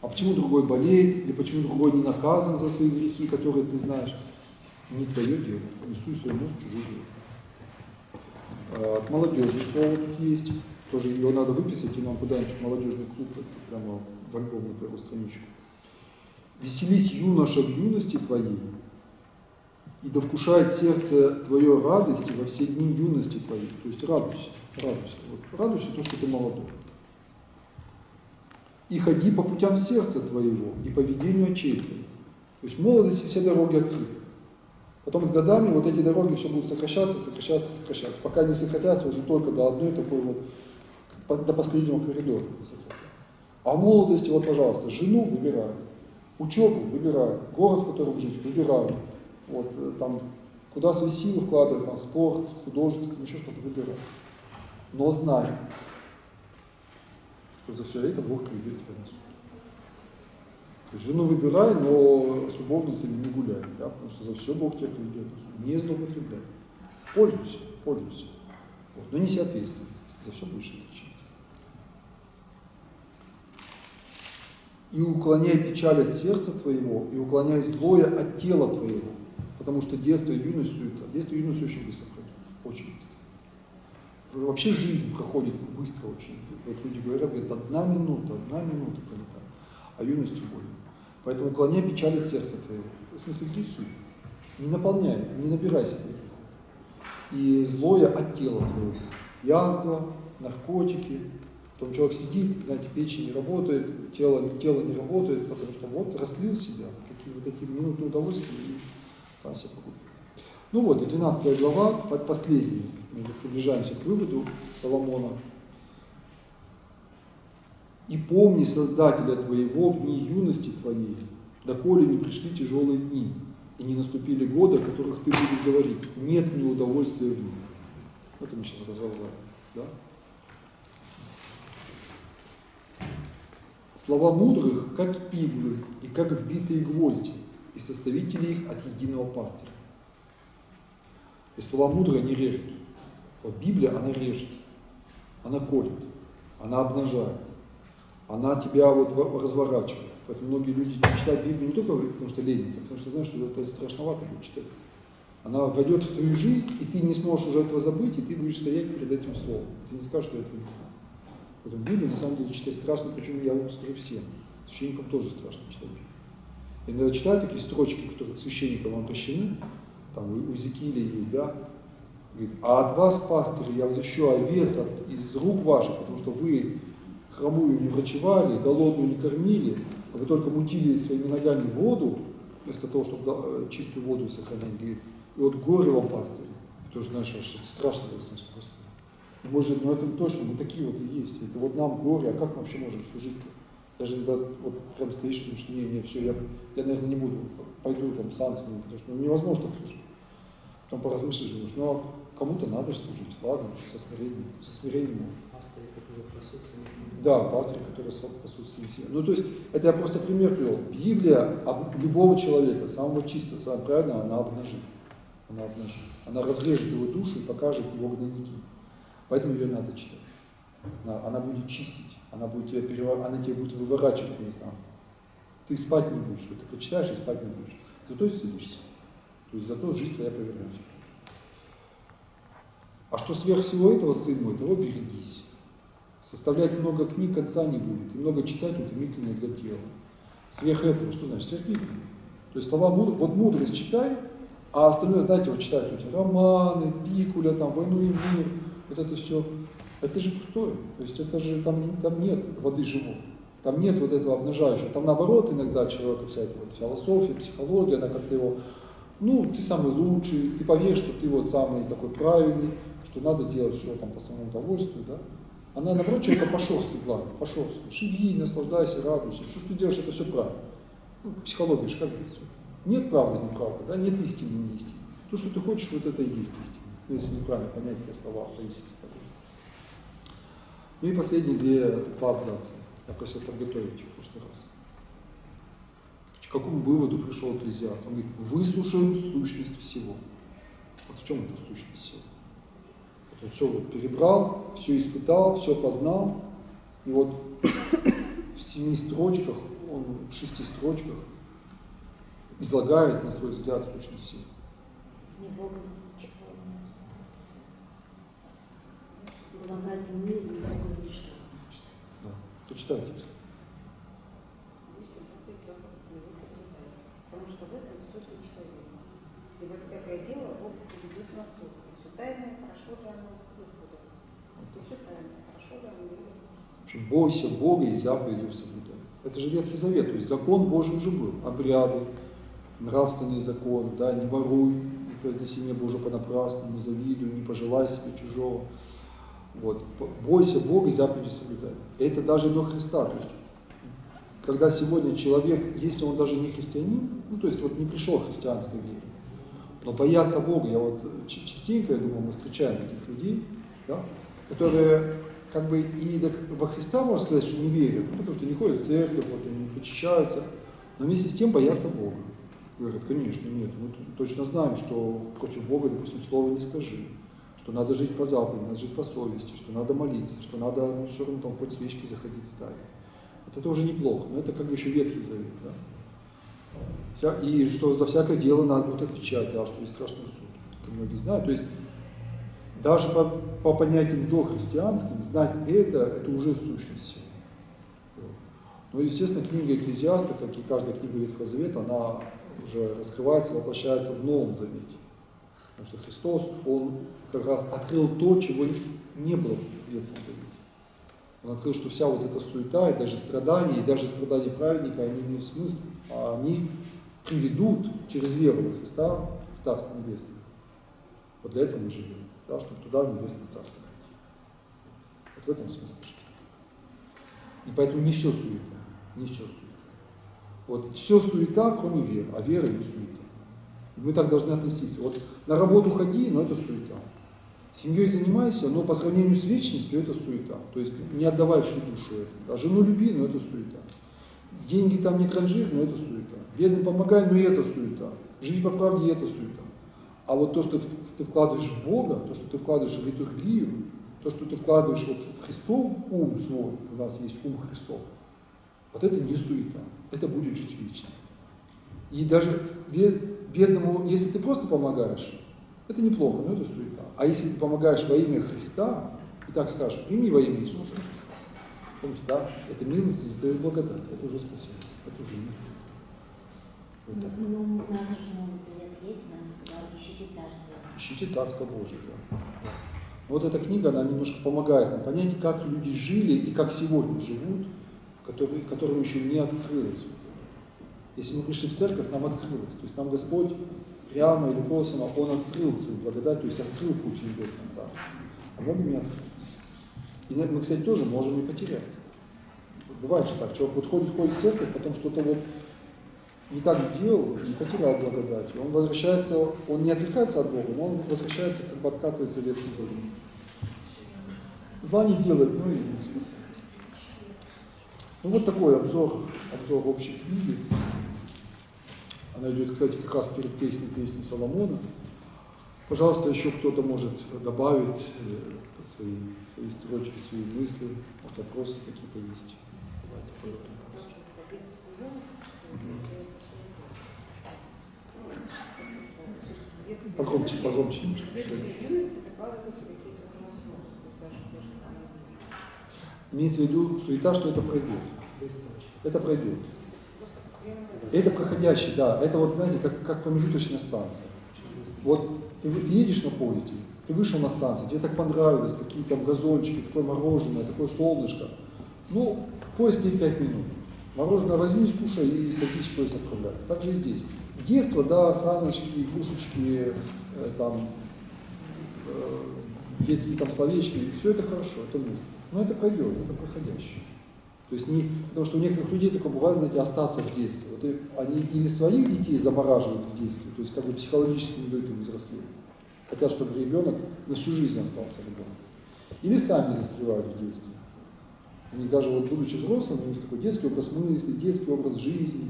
А почему другой болеет, или почему другой не наказан за свои грехи, которые ты знаешь? Не твое дело. Не суй свой нос в чужое дело. От молодежи слово тут есть. Тоже ее надо выписать, и нам куда-нибудь в молодежный клуб, прямо в альбом на первую страничку. Веселись, юноша, в юности твоей, и да вкушает сердце твое радости во все дни юности твоей. То есть радуйся, радуйся. Вот, радуйся то, что ты молодой. И ходи по путям сердца твоего, и по ведению очей твоих. То есть в молодости все дороги открыты. Потом с годами вот эти дороги все будут сокращаться, пока не сократятся уже только до одной такой вот, до последнего коридора сократятся. А в молодости, вот, пожалуйста, жену выбирай, учебу выбирай, город, в котором жить выбирай, вот, там, куда свои силы вкладывать, там, спорт, художник, еще что-то выбирай. Но знай, что за все это Бог приведет тебя на суд. То есть жену выбирай, но с любовницами не гуляй, да, потому что за все Бог тебя приведет на суд. Не злоупотребляй. Пользуйся. Вот, но неси ответственность. За все будешь отвечать. И уклоняй печаль от сердца твоего, и уклоняй злое от тела твоего, потому что детство и юность суета. Детство и юность очень быстро проходит. Очень быстро. Вообще жизнь проходит быстро очень. Вот люди говорят, одна минута пролетает, а юность тем более. Поэтому уклоняй печаль от сердца твоего. В смысле грехи. Не наполняй, не набирай себе грехов. И злое от тела твоего. Пьянство, наркотики. Потом человек сидит, знаете, печень не работает, тело не работает, потому что вот раскрыл себя, какие вот эти минутные удовольствия и сам себя погубил. Ну вот, и 12 глава, последняя. Мы приближаемся к выводу Соломона. «И помни Создателя твоего в дни юности твоей, доколе не пришли тяжелые дни, и не наступили годы, о которых ты будешь говорить, нет мне удовольствия в них». Это мы сейчас разобрали, да? Слова мудрых, как иглы, и как вбитые гвозди, и составители их от единого пастыря. То есть слова мудрые, они режут. Вот Библия, она режет, она колет, она обнажает, она тебя вот разворачивает. Поэтому многие люди читают Библию не только потому, что ленятся, потому что знают, что это страшновато будет читать. Она войдет в твою жизнь, и ты не сможешь уже этого забыть, и ты будешь стоять перед этим словом. Ты не скажешь, что это написано. Поэтому Библию на самом деле читать страшно, причем я вам скажу всем. Священникам тоже страшно читать Библию. Я иногда читаю такие строчки, которые священникам обращены, там у Иезекииля есть, да, говорит, а от вас, пастырь, я взыщу овец из рук ваших, потому что вы хромую не врачевали, голодную не кормили, а вы только мутили своими ногами воду, вместо того, чтобы чистую воду сохранять, говорит, и вот горе вам, пастырь, ты тоже знаешь, что это страшно, Господи. Может, ну это точно, мы такие вот и есть, это вот нам горе, а как мы вообще можем служить-то? Даже когда вот прям стоишь, потому что не, все, я, наверное, не буду, пойду там с ансами, потому что невозможно так служить. Потом поразмыслишь, думаешь, ну а кому-то надо служить, ладно, со смирением. Пастырь, который пасут своих семей. Да, пастырь, который пасут своих семей. Ну, то есть, это я просто пример привел. Библия любого человека, самого чистого, самого правильного, она обнажит. Она разрежет его душу и покажет его гнойники. Поэтому ее надо читать. Она будет чистить, она тебя будет выворачивать наизнанку. Ты спать не будешь, ты прочитаешь и спать не будешь. Зато исцелишься. То есть зато жизнь твоя повернется. А что сверх всего этого, сын мой, того берегись. Составлять много книг конца не будет, и много читать утомительно для тела. Сверх этого, что значит? Сверх Библии. То есть слова вот мудрость читай, а остальное, знаете, вот читать эти романы, Пикуля, там, «Войну и мир», вот это все. Это же пустое. То есть это же там нет воды живой. Там нет вот этого обнажающего. Там наоборот иногда человека вся эта вот философия, психология, она как-то его, ну, ты самый лучший, ты поверь, что ты вот самый такой правильный, что надо делать все там по своему удовольствию, да. Она наоборот человека по-шорстке гладит, по-шорстке. Живи, наслаждайся, радуйся. Все, что ты делаешь, это все правильно. Ну, психология же как говорится. Нет правды, неправды, да, нет истины, не истины. То, что ты хочешь, вот это и есть истина. Ну, если неправильно понять те слова, пояснить. Ну и последние два абзаца. Я просил подготовить их в прошлый раз. К какому выводу пришел Экклезиаст? Он говорит, выслушаем сущность всего. Вот в чем эта сущность всего? Он все вот перебрал, все испытал, все познал. И вот в 7 строчках, он в 6 строчках излагает, на свой взгляд, сущность всего. Не Бога ничего. Блага земли, не Бога ничто, значит. Да. Почитайте. Потому что в этом суть человека. И во всякое дело Бог ведет на суд. И все тайное хорошо для нас Господа. И все тайное хорошо для нас. В общем, бойся Бога и заповеди соблюдай. Это же Ветхий Завет, то есть закон Божий уже был. Обряды, нравственный закон, да, не воруй, не произнеси имя Божие понапрасну, не завидуй, не пожелай себе чужого. Вот. Бойся Бога и заповеди соблюдай. Это даже до Христа. То есть, когда сегодня человек, если он даже не христианин, ну то есть вот не пришел к христианской вере, но бояться Бога, я вот частенько, я думаю, мы встречаем таких людей, да, которые как бы и во Христа, можно сказать, что не верят, ну, потому что не ходят в церковь, вот, не почищаются, но вместе с тем боятся Бога. Говорят, конечно, нет, мы точно знаем, что против Бога, допустим, слова не скажи, что надо жить по заповеди, надо жить по совести, что надо молиться, что надо, ну, все равно там хоть свечки заходить ставить. Вот это уже неплохо, но это как бы еще Ветхий Завет, да. И что за всякое дело надо вот отвечать, да, что есть страшный суд. Это многие знают. То есть даже по понятиям дохристианским знать это уже сущность всего. Но, естественно, книга Экклезиаста, как и каждая книга Ветхого Завета, она уже раскрывается, воплощается в Новом Завете. Потому что Христос, Он как раз открыл то, чего не было в Ветхом Завете. Он открыл, что вся вот эта суета, и даже страдания праведника, они не в смысле, а они приведут через веру во Христа в Царство Небесное. Вот для этого мы живем, да, чтобы туда, в Небесное Царство прийти. Вот в этом смысл жизни. И поэтому не все суета, не все суета. Вот все суета, кроме веры, а вера не суета. И мы так должны относиться. Вот на работу ходи, но это суета. Семьей занимайся, но по сравнению с вечностью это суета. То есть не отдавай всю душу этому. Да, жену люби, но это суета. Деньги там не транжир, но это суета. Бедным помогай, но и это суета. Живи по правде, и это суета. А вот то, что ты вкладываешь в Бога, то, что ты вкладываешь в литургию, то, что ты вкладываешь вот в Христов ум свой, у нас есть ум Христов, вот это не суета. Это будет жить вечно. И даже бедному, если ты просто помогаешь, это неплохо, но это суета. А если ты помогаешь во имя Христа, и так скажешь, прими во имя Иисуса Христа. Помните, да? Это милость, это благодать, это уже спасение, это уже не суета. Вот так. Ну, у нас уже Новый Завет есть, нам сказали, ищите Царство. Ищите Царство Божие, да. Вот эта книга, она немножко помогает нам понять, как люди жили и как сегодня живут, которым еще не открылось. Если мы пришли в церковь, нам открылось. То есть нам Господь прямо или косвенно, Он открыл свою благодать, то есть открыл путь в Небесное Царство. А многим не открылось. И мы, кстати, тоже можем и потерять. Бывает же так, человек вот ходит в церковь, потом что-то вот не так сделал и потерял благодать. И он возвращается, он не отвлекается от Бога, но он возвращается, как бы откатывается в Ветхий Завет. Зла не делает, но и не спасается. Ну вот такой обзор общей книги. Она идет, кстати, как раз перед песни Соломона. Пожалуйста, еще кто-то может добавить свои строчки, свои мысли, может, вопросы какие-то есть. Давайте, погромче. Имеется в виду суета, что это пройдет. Это пройдет. Это проходящий, да. Это вот, знаете, как промежуточная станция. Вот ты едешь на поезде, Ты вышел на станцию, тебе так понравилось, такие там газончики, такое мороженое, такое солнышко. Ну, поезд тебе 5 минут. Мороженое возьми, скушай и садись в поезд отправляться. Так же и здесь. Детство, да, саночки, игрушечки, там, детские там словечки, все это хорошо, это нужно. Но это пройдет, это проходящее. То есть потому что у некоторых людей такое бывает, знаете, остаться в детстве. Вот они или своих детей замораживают в детстве, то есть как бы психологически не дают им взрослеть. Хотят, чтобы ребенок на всю жизнь остался ребенком. Или сами застревают в детстве. Они даже вот будучи взрослыми, у них такой детский образ мысли, детский образ жизни,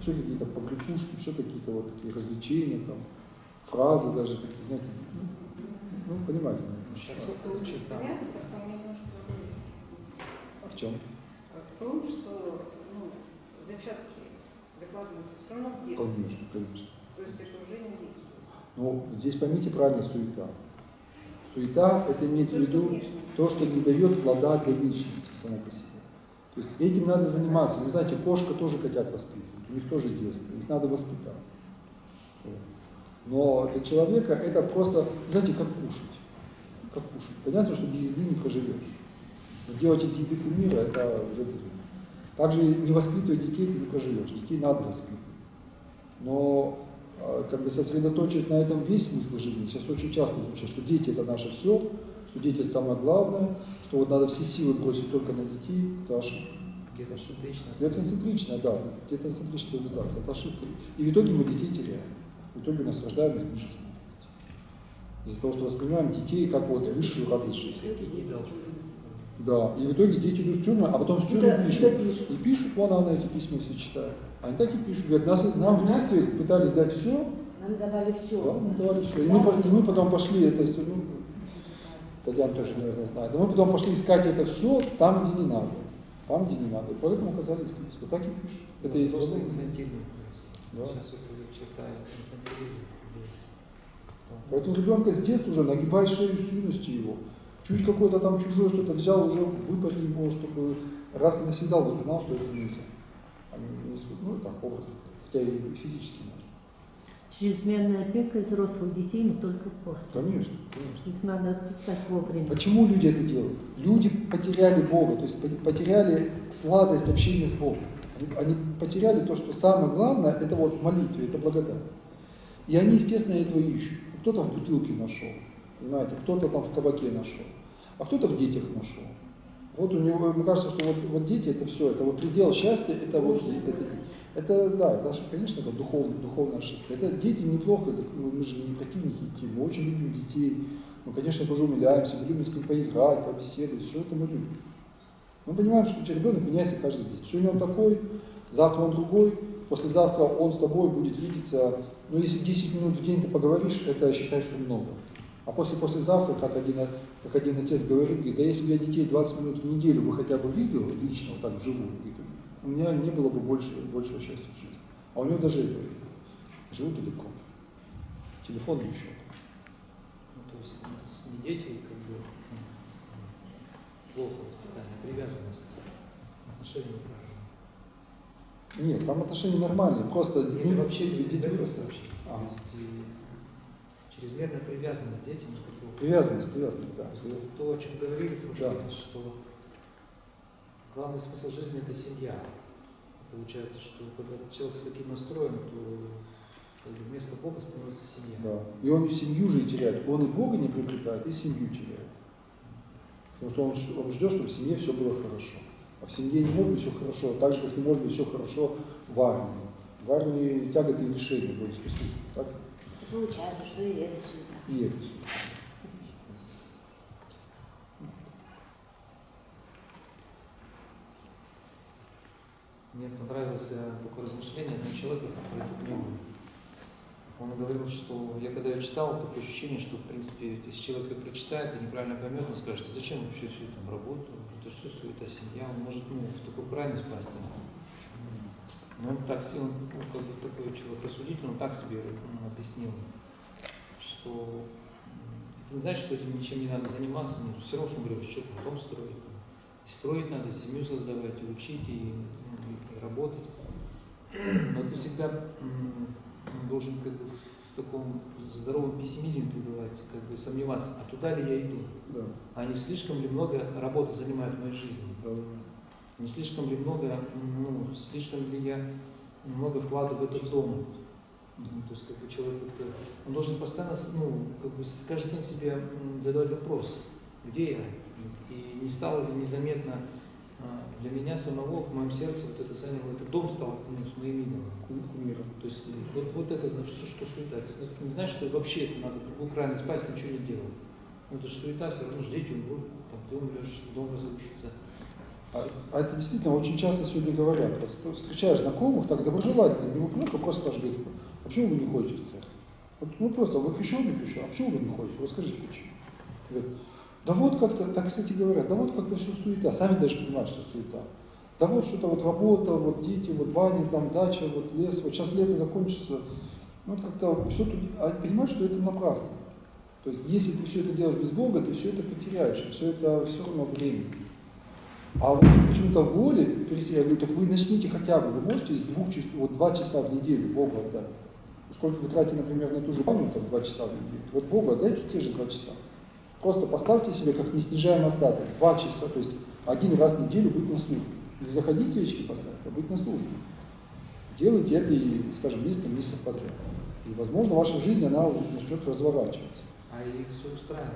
все какие-то погребушки, все какие-то вот такие развлечения, там, фразы даже такие, знаете, ну, понимаете, наверное. Понятно, просто у меня немножко другой. А в чем? В том, что зачатки закладываются все равно в детстве. Конечно, конечно. То есть это уже не действует. Ну, здесь поймите правильно суета. Суета, это имеется в виду то, что не дает плода для личности само по себе. То есть этим надо заниматься. Ну, знаете, кошка тоже хотят воспитывать, у них тоже детство, их надо воспитать. Но для человека это просто, знаете, как кушать. Как кушать. Понятно, что без еды не проживешь. Но делать из еды кумира, это уже безумно. Также не воспитывая детей, ты не проживешь. Детей надо воспитывать. Но как бы сосредоточить на этом весь смысл жизни. Сейчас очень часто звучит, что дети это наше все, что дети это самое главное, что вот надо все силы бросить только на детей. Это ошибка. Детоцентричная, да. Детоцентричная цивилизация. Это ошибка. И в итоге мы детей теряем. В итоге у нас рождаемость ниже смертности. Из-за того, что воспринимаем детей как вот высшую радость жизни. Да, и в итоге дети идут в тюрьму, а потом с тюрьмы пишут. И пишут, вон она эти письма все читает. Они так и пишут. Говорят, нам в детстве пытались дать все. Нам давали все. Да, нам давали все. И мы потом пошли, это, ну, Татьяна тоже, наверное, знает. Но мы потом пошли искать это все там, где не надо. Там, где не надо. И поэтому оказались здесь. Вот так и пишут. Это есть просто возможно. инфантильный. Да. Сейчас это черта инфантилизма. Поэтому ребенка с детства уже нагибай шею с юности его. Чуть какое-то там чужое что-то взял, уже выпари его, чтобы раз и навсегда он знал, что это нельзя. Ну, так, образно. Хотя и физически надо. Чрезмерная опека взрослых детей не только портит. Конечно, конечно. Их надо отпускать вовремя. Почему люди это делают? Люди потеряли Бога, то есть потеряли сладость общения с Богом. Они потеряли то, что самое главное, это вот в молитве, это благодать. И они, естественно, этого ищут. Кто-то в бутылке нашел, понимаете, кто-то там в кабаке нашел, а кто-то в детях нашел. Вот у него, мне кажется, что вот дети это все, это вот предел счастья, это вот это да, это, конечно, это духовная ошибка. Это дети неплохо, это, мы же не противники детей, мы очень любим детей. Мы, конечно, тоже умиляемся, мы любим с ним поиграть, побеседовать, все это мы любим. Мы понимаем, что у тебя ребенок меняется каждый день. Сегодня он такой, завтра он другой, послезавтра он с тобой будет видеться. Но если 10 минут в день ты поговоришь, это считай, что много. А послезавтра, как один отец говорит, да если бы я детей 20 минут в неделю бы хотя бы видел, лично, вот так вживую, у меня не было бы большего счастья в жизни. А у него даже этого нет. Живут далеко. Телефон еще. Ну, то есть не дети, как бы, плохо воспитание, привязанность, отношения неправильные. Нет, там отношения нормальные, просто Нет, вообще дети вообще. просто. То есть чрезмерная привязанность к детям. Привязанность, да. То, о чем говорили в прошлый Да. раз, что главный смысл жизни – это семья. Получается, что когда человек с таким настроем, то вместо Бога становится семья. Да. И он и семью же и теряет. Он и Бога не приобретает, и семью теряет. Потому что он ждет, чтобы в семье все было хорошо. А в семье не может быть все хорошо, так же, как не может быть все хорошо в армии. В армии тяготы и лишения будут служить. Так? Получается, что и это сюда. И это все. Мне понравилось такое размышление одного человека про эту книгу. Он говорил, что я когда ее читал, такое ощущение, что в принципе, если человек ее прочитает и неправильно поймет, он скажет, что зачем вообще всю эту работу, это что суета, семья, он может в такую крайность пасть. Но он так сильно, как бы такой человек рассудительный, он так себе объяснил, что это не значит, что этим ничем не надо заниматься, но все равно, что он говорит, что потом строить. И строить надо, семью создавать, и учить, и работать. Но ты всегда должен как бы в таком здоровом пессимизме пребывать, как бы сомневаться, а туда ли я иду? Да. А не слишком ли много работы занимает в моей жизни? Да. Не слишком ли много, слишком ли я много вкладываю в этот дом? То есть как бы человек, он должен постоянно, как бы каждый день себе задавать вопрос, где я? И не стало ли незаметно для меня самого, в моем сердце, вот это заняло, этот дом стал моим идолом. Кумиром. То есть вот это что суета. Это не значит, что вообще это надо в другую крайность пасть, ничего не делать. Ну это же суета, все равно дети умрут, там, ты умрешь, дом разрушится. А это действительно очень часто сегодня говорят. Вот встречаешь знакомых, так доброжелательно, не вопрос, а просто скажешь, говорит, а почему вы не ходите в церковь? Вот, ну просто, вы хрещеный, а почему вы не ходите? Вот скажите, почему? Говорят, да вот как-то, так, кстати, говорят, да вот как-то все суета, сами даже понимают, что суета. Да вот что-то вот работа, вот дети, вот Ваня, там дача, вот лес, вот сейчас лето закончится. Ну вот как-то все тут, а понимаешь, что это напрасно. То есть если ты все это делаешь без Бога, ты все это потеряешь, и все это все равно время. А вот почему-то воли, я говорю, так вы начните хотя бы, вы можете из 2 часов, вот 2 часа в неделю Богу отдать. Сколько вы тратите, например, на ту же баню, там 2 часа в неделю. Вот Богу отдайте те же 2 часа. Просто поставьте себе как неснижаемый остаток, 2 часа, то есть 1 раз в неделю быть на службе. Не заходить свечки поставить, а быть на службе. Делайте это и, скажем, месяцев подряд. И, возможно, ваша жизнь, она начнет разворачиваться. А их все устраивает.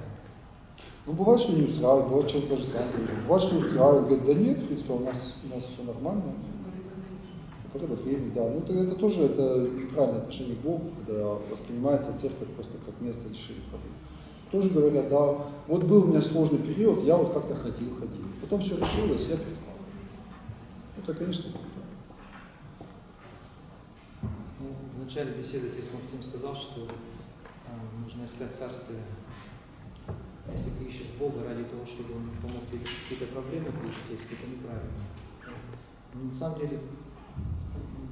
Ну, бывает, что не устраивает, бывает, человек даже сам говорит. Бывает, что устраивает, говорит, да нет, в принципе, у нас все нормально. Вот это время, да. Ну, это тоже это неправильное отношение к Богу, когда воспринимается церковь просто как место лишения проблем. Тоже говорят, да, вот был у меня сложный период, я вот как-то ходил. Потом все решилось, я перестал. Это, конечно, круто. Ну, в начале беседы отец Максим сказал, что нужно искать царствие. Если ты ищешь Бога ради того, чтобы Он помог тебе какие-то проблемы решить, если это неправильно. Но на самом деле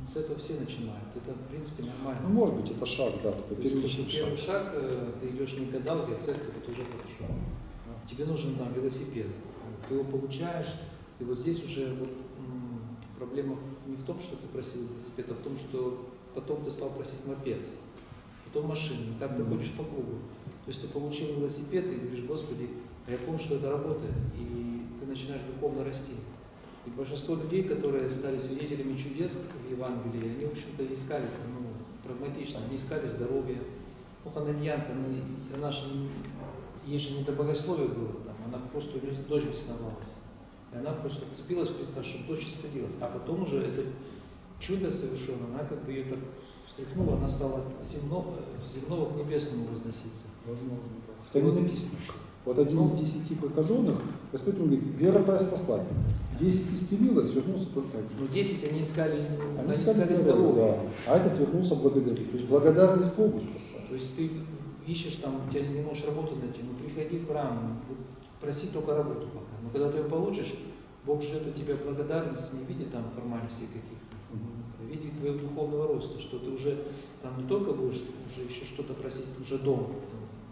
с этого все начинают. Это, в принципе, нормально. Ну, может быть, это шаг, да, такой первичный Первый шаг. шаг, ты идешь не к гадалке, а в церковь, это уже хорошо. Тебе нужен там велосипед. Ты его получаешь, и вот здесь уже вот, проблема не в том, что ты просил велосипед, а в том, что потом ты стал просить мопед, потом машину. И так ты ходишь по кругу. То есть ты получил велосипед и говоришь, Господи, я помню, что это работает, и ты начинаешь духовно расти. И большинство людей, которые стали свидетелями чудес в Евангелии, они, в общем-то, искали, прагматично, они искали здоровье. Ну, Хананьянка, она же, ей же не до богословия было, там, она просто, у нее дочь бесновалась. И она просто вцепилась в Христа, чтобы дочь исцелилась. А потом уже это чудо совершенно, она как бы ее так встряхнула, она стала от земного к небесному возноситься. Возможно. Это не написано. Вот 1 из 10 прокаженных, Господь ему говорит, вера твоя спасла. 10 исцелилось, вернулся только 1. Ну 10 они искали, Они искали здоровье, да. А этот вернулся благодарить. То есть благодарность Богу спасает. То есть ты ищешь там, у тебя не можешь работу найти, ну приходи в храм, проси только работу пока. Но когда ты ее получишь, Бог ждет от тебя благодарность не в виде там формальностей каких-то, а в виде твоего духовного роста, что ты уже там не только будешь уже еще что-то просить, уже дома.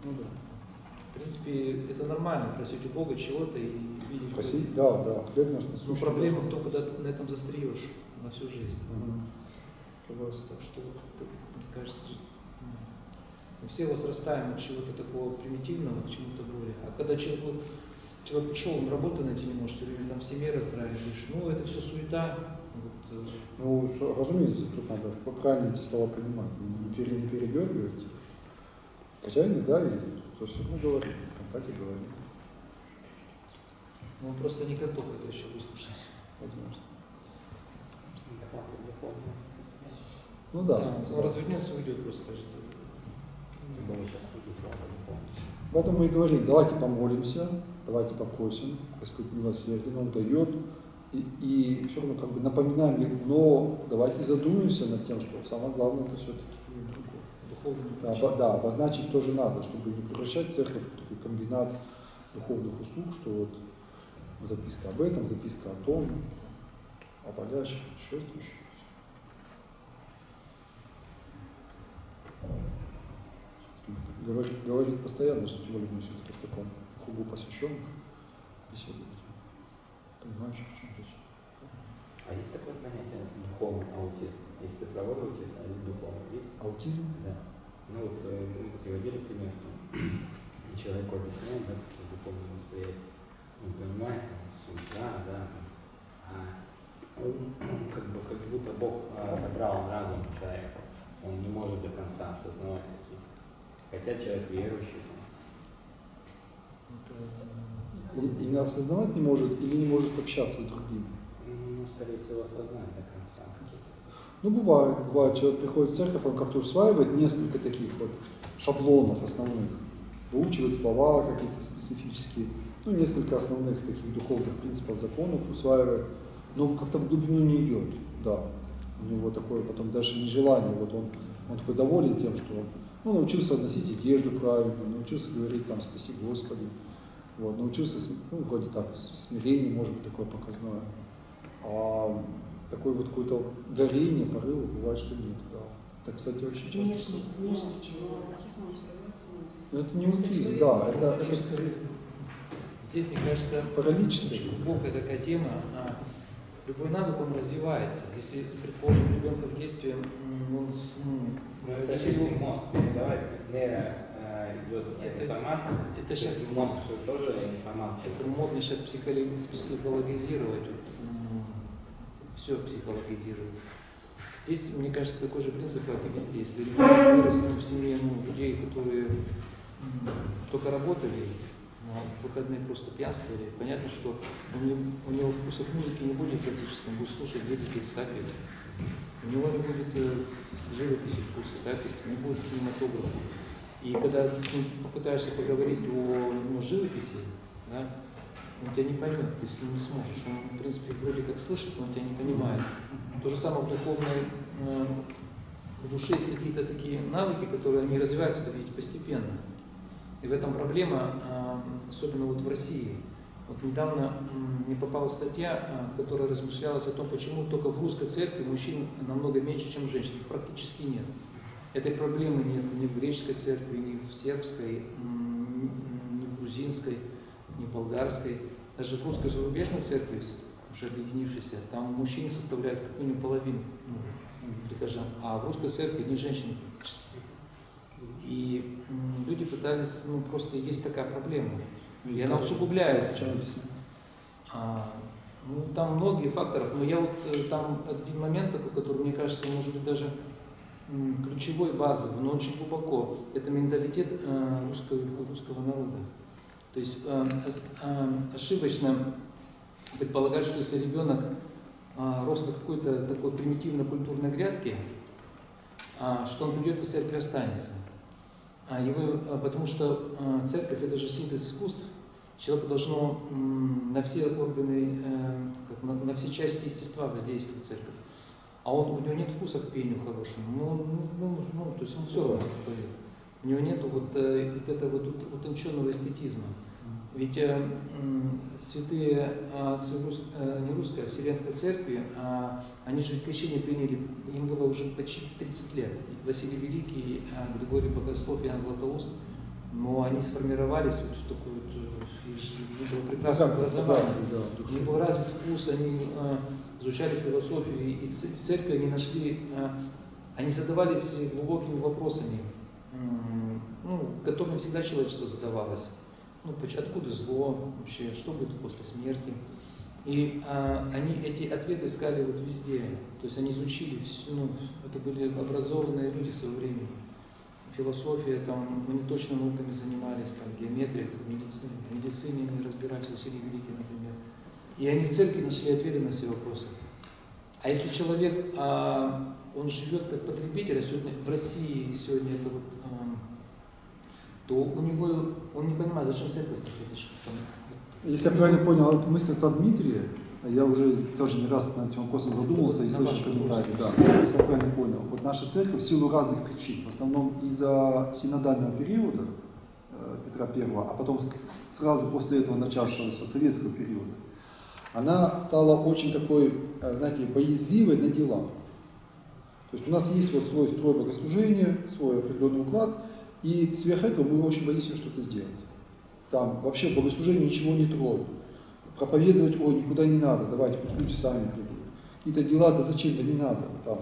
Ну да. В принципе, это нормально, просить у Бога чего-то и видеть. Просить, да, хлеб наш Но насущный. проблема в том, когда ты на этом застреешь на всю жизнь. Согласен. Так что, мне кажется, мы все возрастаем от чего-то такого примитивного к чему-то более. А когда человек пришел, он работу найти не может, все время там в семье раздраиваешь, ну это все суета. Вот, Ну, разумеется, тут надо правильно эти слова понимать, не передергивать. Хотя иногда и то все равно говорит, в контакте говорит. он просто не готов это еще выслушать. Возможно. Ну да. Он развернется, уйдет, просто скажет. Поэтому мы и говорим, давайте помолимся, давайте попросим, Господь милосерден, Он дает, и все равно как бы напоминаем, но давайте задумаемся над тем, что самое главное это все-таки да, обозначить тоже надо, чтобы не превращать церковь в такой комбинат духовных услуг, что вот записка об этом, записка о том, о болящих, путешествующих. Говорит постоянно, что тем более мы все-таки в таком кругу посвященных беседуем, понимающих, в чем речь. А есть такое понятие духовный аутизм? Есть цифровой аутизм, а есть духовный? Есть? Аутизм? Да. Ну вот мы приводили пример, что человеку объясняют, да, какие духовные настоятельства. Он понимает, там, судьба, да, а он, как будто Бог отобрал разум человека. Он не может до конца осознавать какие-то. Хотя человек верующий. Он именно осознавать не может или не может общаться с другими. Ну, скорее всего, осознать до конца. Ну, бывает, человек приходит в церковь, он как-то усваивает несколько таких вот шаблонов основных, выучивает слова какие-то специфические, ну, несколько основных таких духовных принципов, законов усваивает, но как-то в глубину не идет, да. У него такое потом даже нежелание, вот он такой доволен тем, что он научился относить одежду правильно, научился говорить там «Спаси Господи», вот, научился, ну, вроде так, смирение, может быть, такое показное. А такое вот какое-то горение, порывы, бывает, что нет, да. Так, кстати, очень часто. Внешний человек. Но это не аутизм, да, это Здесь, мне кажется, паралич. очень глубокая такая тема. Любой навык, он развивается. Если, предположим, ребенка в детстве, Это через мозг передавать, идет информация. Это сейчас мозг тоже информация. это модно сейчас психологизировать. Все психологизирует. Здесь, мне кажется, такой же принцип, как и везде. Если ребенок вырос в семье людей, которые только работали, в выходные просто пьянствовали, понятно, что у него вкуса к музыке не будет классическом, он будет слушать детские стапели. У него не будет живописи вкуса, так, не будет кинематографа. И когда с ним попытаешься поговорить о живописи, да, он тебя не поймет, ты с ним не сможешь. Он, в принципе, вроде как слышит, но он тебя не понимает. То же самое в духовной в душе есть какие-то такие навыки, которые они развиваются, видите, постепенно. И в этом проблема, особенно вот в России. Вот недавно мне попала статья, которая размышлялась о том, почему только в русской церкви мужчин намного меньше, чем женщин. Их практически нет. Этой проблемы нет ни в греческой церкви, ни в сербской, ни в грузинской, ни в болгарской. Даже в русской зарубежной церкви, уже объединившейся, там мужчины составляют как минимум половину прихожан, а в русской церкви ни женщины практически. И люди пытались, просто есть такая проблема. И она усугубляется. Там многие факторов, но я вот там один момент такой, который, мне кажется, может быть даже ключевой, базовый, но очень глубоко. Это менталитет русского народа. То есть ошибочно предполагать, что если ребенок рос на какой-то такой примитивно-культурной грядке, что он придет в церковь и останется. Потому что церковь — это же синтез искусств. Человеку должно на все органы, на все части естества воздействовать церковь. А у него нет вкуса к пению хорошему. То есть он все равно поет. У него нет вот этого утонченного эстетизма. Ведь святые отцы не русской, а Вселенской церкви, они же крещение приняли, им было уже почти 30 лет. Василий Великий, Григорий Богослов, Иоанн Златоуст, но они сформировались вот в такую было прекрасное образование. У них был развит вкус, они изучали философию, и в церкви они нашли, они задавались глубокими вопросами, которыми всегда человечество задавалось. Откуда зло вообще, что будет после смерти. И они эти ответы искали вот везде. То есть они изучили, это были образованные люди своего времени. Философия, там, они точно науками занимались, там, геометрия, медицине они разбирались, Василий Великий, например. И они в церкви нашли ответы на все вопросы. А если человек, он живет как потребитель, а сегодня в России сегодня это вот, то у него, он не понимает, зачем церковь приходит, что там. Если я правильно понял, это мысль отца Дмитрия, я уже тоже не раз над этим вопросом задумался и слышал комментарии. Да, если я правильно понял, вот наша церковь в силу разных причин, в основном из-за синодального периода Петра I, а потом сразу после этого начавшегося советского периода, она стала очень такой, знаете, боязливой на делах. То есть у нас есть вот свой строй богослужения, свой определенный уклад, и сверх этого мы очень боимся что-то сделать. Там вообще в богослужении ничего не трогают. Проповедовать, никуда не надо, давайте, пусть люди сами придут. Какие-то дела, да зачем, да не надо. Там,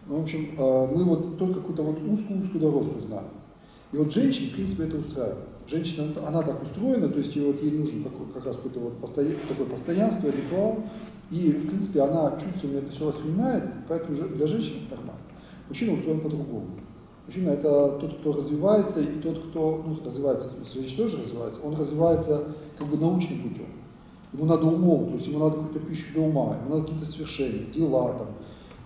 Ну, в общем, мы вот только какую-то вот узкую дорожку знаем. И вот женщине, в принципе, это устраивает. Женщина, она так устроена, то есть ей нужен такой, как раз какое-то вот такое постоянство, ритуал. И, в принципе, она чувствами это все воспринимает, поэтому для женщины это нормально. Мужчина устроен по-другому. Мужчина – это тот, кто развивается, и тот, кто, развивается, в смысле, речь тоже развивается, он развивается как бы научным путем. Ему надо умом, то есть ему надо какую-то пищу для ума, ему надо какие-то свершения, дела там.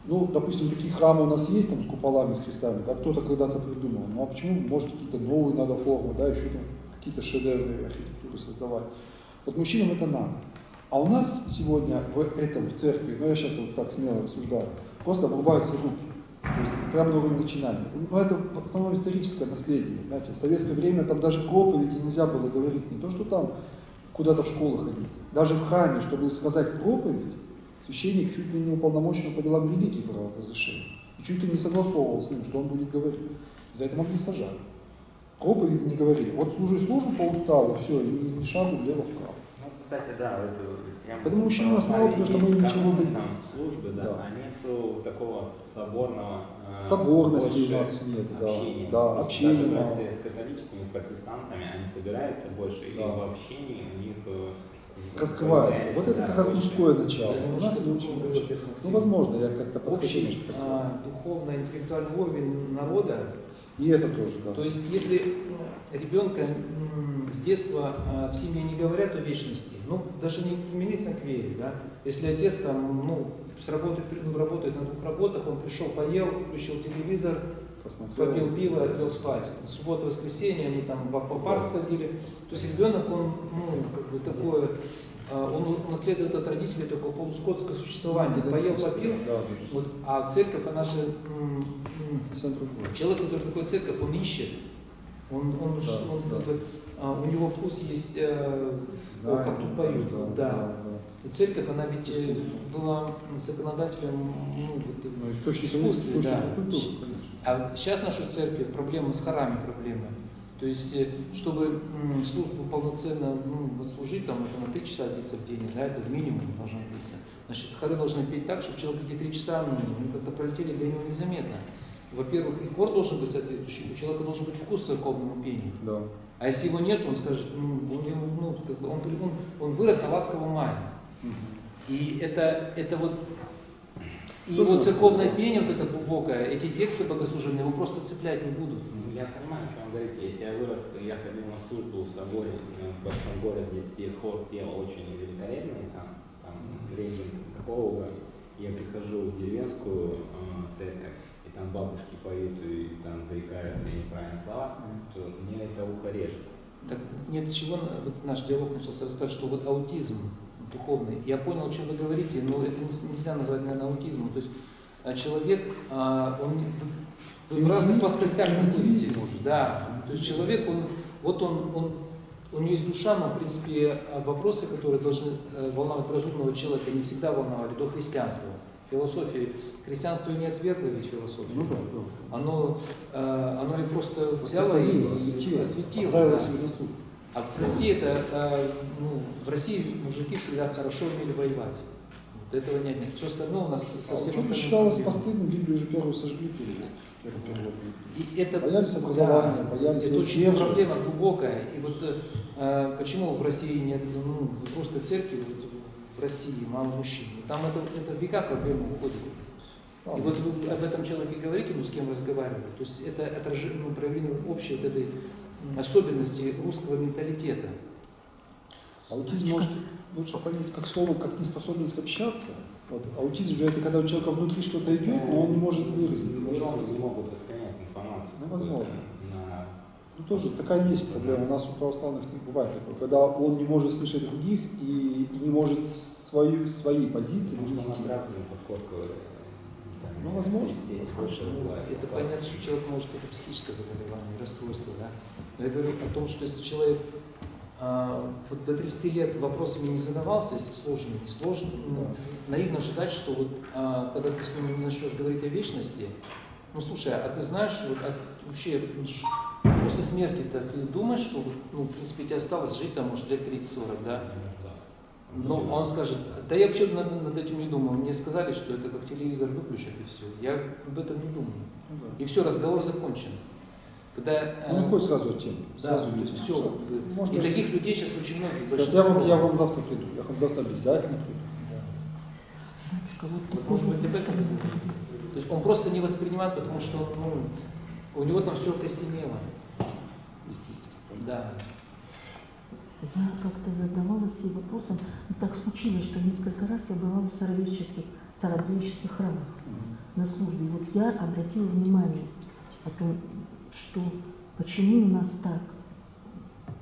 Ну, допустим, такие храмы у нас есть там с куполами, с крестами, как кто-то когда-то придумал. Ну, а почему, может, какие-то новые надо формы, да, еще там какие-то шедевры архитектуры создавать. Вот мужчинам это надо. А у нас сегодня в церкви, ну, я сейчас вот так смело рассуждаю, просто обрубаются руки. То есть прямо на уровне начинания. Но это в основном историческое наследие. Знаете, в советское время там даже проповеди нельзя было говорить, не то, что там куда-то в школу ходить. Даже в храме, чтобы сказать проповедь, священник чуть ли не уполномочен по делам религии брал разрешение. И чуть ли не согласовывал с ним, что он будет говорить. За это могли сажать. Проповеди не говорили. Вот служу по уставу, все, и ни шагу влево-вправо. Ну, кстати, да, Поэтому мужчин у нас мало, потому что мы ничего не там службы, да, а нету такого соборного соборности у нас нет, общения. да, общения Даже мало. братья с католическими протестантами, они собираются больше, и в общении у них раскрывается. Вот это как раз мужское начало. Я У нас не очень мужское. Ну, возможно, я как-то общий духовно-интеллектуальный уровень народа. И это тоже, да. То есть, если ребенка с детства в семье не говорят о вечности, ну, даже не применительно к вере, да, если отец там, работает на 2 работах, он пришел, поел, включил телевизор, попил пиво, лег спать. Суббота, воскресенье, они там в аквапарк сходили. То есть ребенок, он, как бы такое, он наследует от родителей такое полускотское существование. Поел, попил, вот, а церковь, она же, человек, который приходит в церковь, он ищет. У него вкус есть, как тут поют. Да. И церковь, она ведь была законодателем искусства. Да. А сейчас в нашей церкви проблемы с хорами проблемы. То есть, чтобы службу полноценно служить, там, это на 3 часа длится в день, да, это минимум должно длиться. Значит, хоры должны петь так, чтобы человек эти 3 часа как-то пролетели для него незаметно. Во-первых, и хор должен быть соответствующий, у человека должен быть вкус к церковному пению. Да. А если его нет, он скажет, он вырос на ласковом мае. И это вот, и вот церковное пение, вот это глубокое, эти тексты богослужебные, его просто цеплять не будут. Я понимаю, что вы говорите. Если я вырос, я ходил на службу в соборе в большом городе, где хор пел очень великолепный, там рейтинг такого уровня. Я прихожу в деревенскую церковь, и там бабушки поют и там заикаются и неправильные слова, то мне это ухо режет. Так нет, с чего вот наш диалог начался рассказать, что вот аутизм духовный. Я понял, о чем вы говорите, но это нельзя назвать, наверное, аутизмом. То есть человек, он в разных плоскостях находится. Да. То есть человек, у него есть душа, но в принципе вопросы, которые должны волновать разумного человека, не всегда волновали до христианства. Философия, христианство не отвергло ведь философию. Ну, да. Оно и просто взяло и осветило. Да. А в России в России мужики всегда хорошо умели воевать. Вот этого нет. Все остальное у нас совсем остальное. Считалось постыдным, Библию же первую сожгли боялись образования, боялись. Это очень проблема глубокая. И вот почему в России нет русской церкви, в России мало мужчин. Там это в века проблема уходит. И вот вы об этом человеке говорите, с кем разговаривали. То есть это проявление общей вот этой особенности русского менталитета. Аутизм может лучше понять как слово, как неспособность общаться. Вот. Аутизм же это когда у человека внутри что-то идет, но он не может выразить. Не могут воспринять информацию. Ну, возможно. Ну, тоже такая есть проблема. У нас у православных не бывает такого, когда он не может слышать других и не может свои позиции вывести. Ну, возможно. Это понятно, что человек может это психическое заболевание, расстройство, да. Но я говорю о том, что если человек вот до 30 лет вопросами не задавался, сложно, наивно ожидать, что вот когда ты с ним начнешь говорить о вечности, ну слушай, а ты знаешь, вот вообще после смерти-то ты думаешь, что в принципе тебе осталось жить там, может, лет 30-40, да? Ну, он скажет, да я вообще над этим не думал. Мне сказали, что это как телевизор выключат и все. Я об этом не думаю. Ну, да. И все, разговор закончен. Когда, Он находит сразу тему. да, Сразу видно. все. Можно И таких людей сейчас очень много. сказать, я вам завтра приду. Я вам завтра обязательно приду. Батюшка, вот Вот, может быть, об этом. То есть он просто не воспринимает, потому что у него там все окостенело. Естественно. Да. Я как-то задавалась себе вопросом, и так случилось, что несколько раз я была в старообрядческих храмах на службе. Вот я обратила внимание о том, что почему у нас так.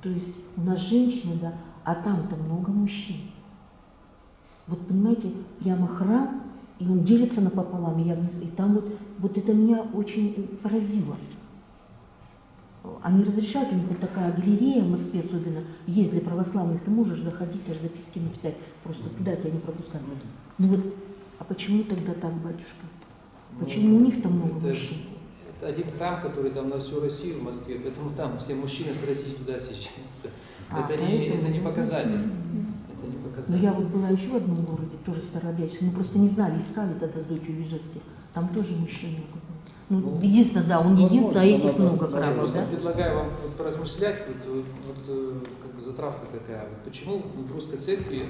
То есть у нас женщины, да, а там-то много мужчин. Вот понимаете, прямо храм, и он делится напополам, и там вот это меня очень поразило. Они разрешают, у них вот такая галерея в Москве особенно, есть для православных, ты можешь заходить, аж записки написать, просто туда тебя не пропускают. Ну вот, а почему тогда так, батюшка? Почему у них там много мужчин? Это один храм, который там на всю Россию в Москве, поэтому там все мужчины с России туда съезжаются. Это не показатель. Это не Но показатель. я вот была еще в одном городе, тоже старообрядческом, мы просто не знали, искали тогда с дочерью Ижевске. Там тоже мужчины. Ну, единственное, да, он единственный, а этих много храмов, Просто да? предлагаю вам поразмышлять, как бы затравка такая. Вот почему в русской церкви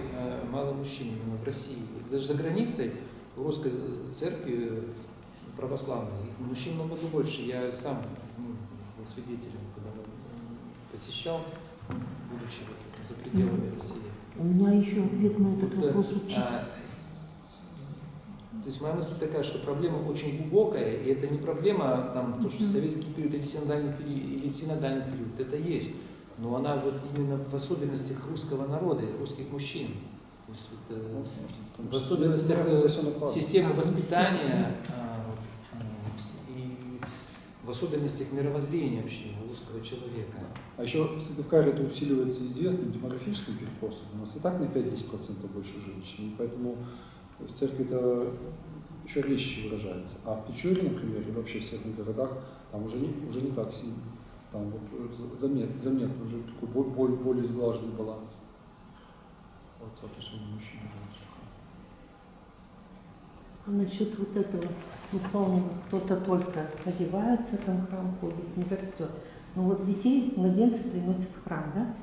мало мужчин именно в России? Даже за границей в русской церкви православной их мужчин намного больше. Я сам был свидетелем, когда посещал, будучи за пределами России. У меня еще ответ на этот вопрос вот чисто. То есть моя мысль такая, что проблема очень глубокая, и это не проблема, там, то, что советский период или синодальный период, это есть. Но она вот именно в особенностях русского народа, русских мужчин. То есть, в особенностях системы воспитания и в особенностях мировоззрения вообще русского человека. А еще в Сыктывкаре это усиливается известным демографическим перекосом. У нас и так на 5-10% больше женщин, и поэтому в церкви это еще резче выражается. А в Печоре, например, и вообще в северных городах, там уже не так сильно. Там вот заметно уже такой более сглаженный баланс. Вот соотношение мужчин и женщин. А насчет вот этого, ну, помню, кто-то только одевается, там в храм ходит, не растет. Но вот детей, младенцы приносят в храм, да?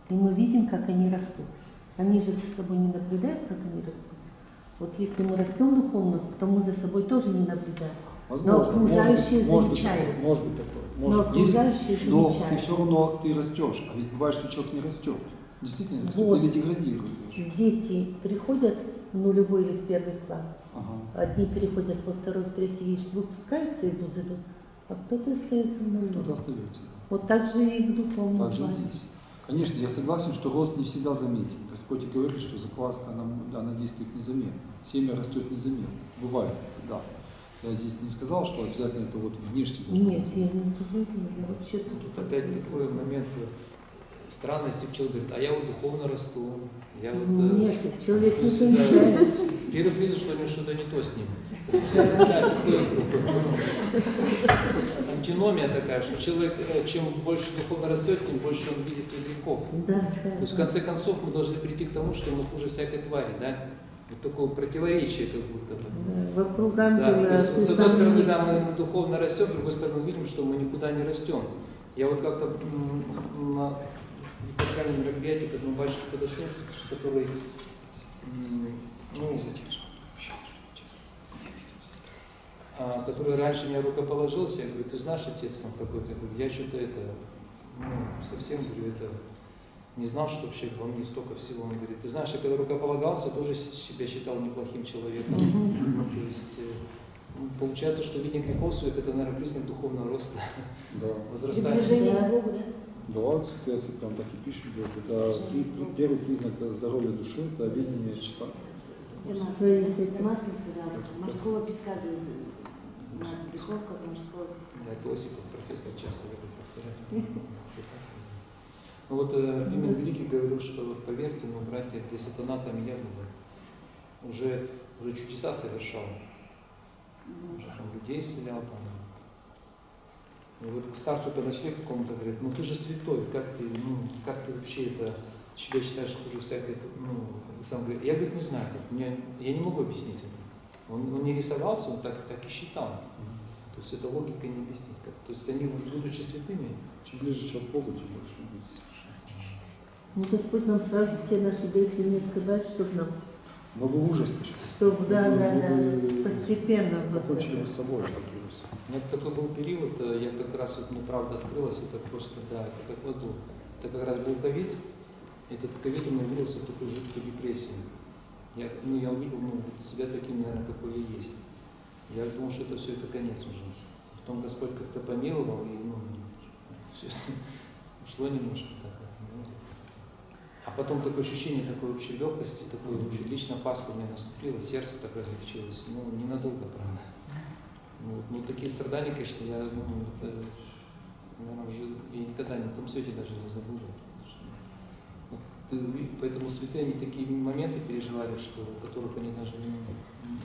И мы видим, как они растут. Они же за собой не наблюдают, как они растут. Вот если мы растем духовно, то мы за собой тоже не наблюдаем. Возможно, но окружающие может замечают. Может быть такое. Но Может. окружающие Но замечают. ты все равно растешь. А ведь бывает, что человек не растет. Действительно растет Вот. или деградирует. Дети приходят в нулевой или в первый класс. Ага. Одни переходят во второй, в третий, и выпускаются, идут за это, а кто-то остается в нулевой. Кто-то остается. Вот так же и в духовном Так же плане. здесь. Конечно, я согласен, что рост не всегда заметен. Господь и говорит, что закваска, она действует незаметно. Семя растет незаметно. Бывает, да. Я здесь не сказал, что обязательно это вот внешне должно Нет, быть. я не говорю, я вообще Тут опять такой момент странности, человек говорит, а я вот духовно расту. Я вот, Нет, человек не да, замечает. с первых видов, что у него что-то не то с ним. Да, такое антиномия такая, что человек, чем больше духовно растет, тем больше он видит своих грехов. Да, То есть в конце концов мы должны прийти к тому, что мы хуже всякой твари, да? Вот такое противоречие как будто бы. да. Вокруг Да, ангела. то есть, ты с одной сам стороны, видишь. да, мы духовно растем, с другой стороны, видим, что мы никуда не растем. Я вот как-то на епархиальном мероприятии к одному батюшке подошел, который, который раньше меня рукоположился, я говорю, ты знаешь, отец, там такой, я что-то это, совсем, говорю, это, не знал, что вообще во мне столько всего. Он говорит, ты знаешь, я когда рукополагался, тоже себя считал неплохим человеком. То есть, получается, что видение грехов своих, это, наверное, признак духовного роста, Да. возрастания. Приближение к Богу, да? Да, святые прям так и пишут. Это первый признак здоровья души, это видение чистоты. Масленица, да, морского песка, у нас грехов, как морского песка. Да, это Осипов, профессор, часто любит повторять. Ну вот Пимен Великий говорил, что поверьте, ну, братья, где сатана, там и я был. Уже чудеса совершал. Уже там людей исцелял там. И вот к старцу подошли к какому-то, говорит, ну ты же святой, как ты вообще это себя считаешь хуже всякой сам говорит, я, говорит, не знаю, я не могу объяснить это. Он не рисовался, он так и считал. То есть это логика не объяснить. То есть они, будучи святыми, Чем ближе человек к Богу, тем больше он будет совершенствоваться. Ну, Господь нам сразу все наши грехи не открывает, чтобы нам, Но вы в ужас пришли. чтобы, да, Вы постепенно. покончили бы с собой, как ужас. у меня такой был период, я как раз, вот мне правда открылась, это просто, да, это как в аду. Это как раз был ковид, этот ковид у меня вылился в такую жуткую депрессию. Я увидел себя таким, наверное, какой я есть. Я думал, что это все, это конец уже. Потом Господь как-то помиловал, и все ушло немножко так. А потом такое ощущение такой общей легкости, такой вообще лично Пасха у меня наступила, сердце так разлегчилось. Ну, ненадолго, правда. Ну, такие страдания, конечно, я, наверное, уже я никогда на том свете даже не забуду. Поэтому святые, они такие моменты переживали, что, о которых они даже не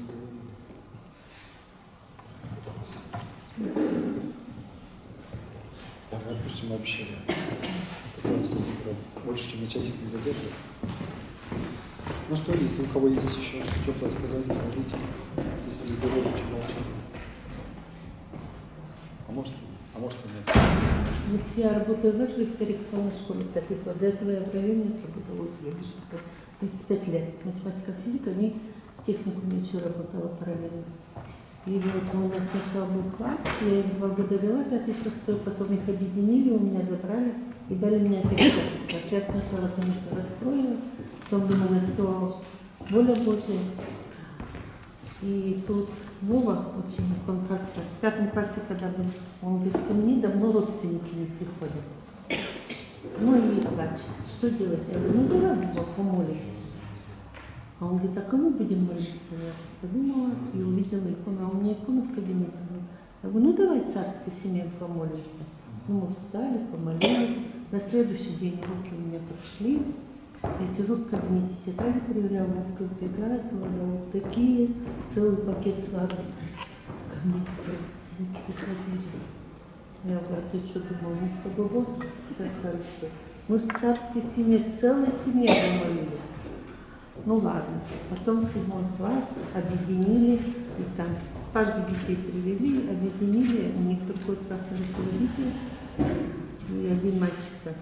говорили. Давай опустим общение. Больше, чем на часик не задерживать. Ну что, если у кого есть еще что теплое сказать, говорите. Если не дороже, чем молчать. А может и нет. Вот я работаю в высшей коррекционной школе, так и до этого я в районе работала в следующем. 35 лет. Математика, физика, и в техникуме еще работала параллельно. И вот у нас сначала был класс, я их 2 года вела, 5-6, потом их объединили, у меня забрали и дали мне опять. Я сначала, конечно, расстроила, потом думала, все, воля Божья. И тут Вова, очень он как-то, в 5 классе, когда был, он говорит, ко мне давно родственники не приходят. Ну и плачет. Что делать? Я говорю, ну давай, Вова, помолимся. А он говорит, а кому будем молиться? Я подумала и увидела икону, а у меня икона в кабинете была. Я говорю, ну давай царской семье помолимся. Ну мы встали, помолились. На следующий день руки у меня пришли. Я сижу в кабинете, тетради проверяю, Вовка убегает, глаза вот такие, целый пакет сладостей. Ко мне родственники приходили. Я говорю, а ты что думал, мы с тобой Бог царство? Мы с царской семьей, целой семьей помолились. Ну ладно, потом 7 класс объединили, и там с Пашкой детей привели, объединили, у них другой класс руководитель, и один мальчик так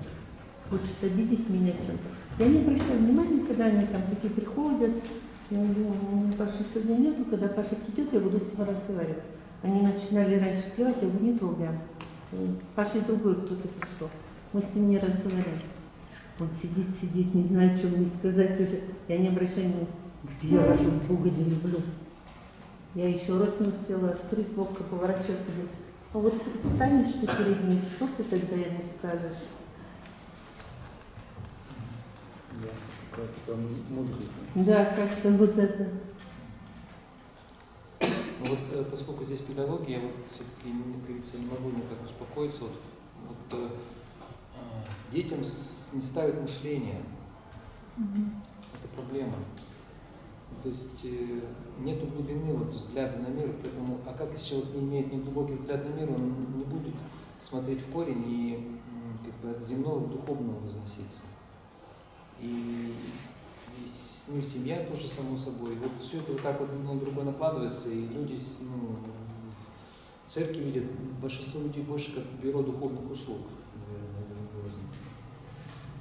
хочет обидеть меня чем-то. Я не обращаю внимания, когда они там такие приходят, я говорю, ну, Паши сегодня нету, когда Паша придет, я буду с ним разговаривать. Они начинали раньше певать, я говорю, не трогай. С Пашей другой кто-то пришел, мы с ним не разговариваем. Он сидит, не знает, что мне сказать уже. Я не обращаю внимания, где я вашего Бога не люблю. Я еще рот не успела открыть, Вовка поворачивается, говорит, а вот предстанешь ты перед ним, что ты тогда ему скажешь? Да, какая-то там мудрость. Да, как-то вот это. Ну вот, поскольку здесь педагоги, я вот все-таки, как говорится, не могу никак успокоиться. Детям не ставят мышление. Это проблема. То есть нету глубины взгляда на мир, поэтому, а как если человек не имеет неглубокий взгляд на мир, он не будет смотреть в корень и как бы от земного к духовному возноситься. И семья тоже, само собой. Вот все это вот так вот на другое накладывается, и люди в церкви видят, большинство людей больше как бюро духовных услуг.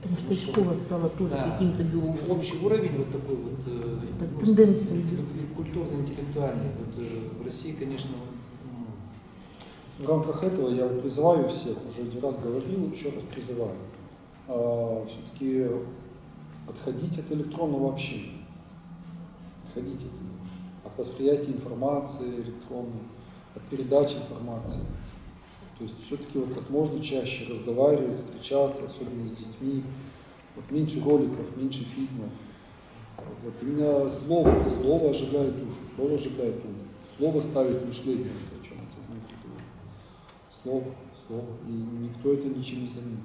Потому что и школа стала тоже каким-то бюро. Общий уровень вот такой вот тенденция культурно-интеллектуальный. Вот в России, конечно. В рамках этого я призываю всех, уже один раз говорил, еще раз призываю, все-таки отходить от электронного общения, отходить от восприятия информации электронной, от передачи информации. То есть все-таки вот как можно чаще разговаривать, встречаться, особенно с детьми, вот меньше роликов, меньше фильмов. Вот именно слово оживляет душу, слово оживляет ум, слово ставит мышление, о чем это Дмитрий говорит. Слово, и никто это ничем не заменит.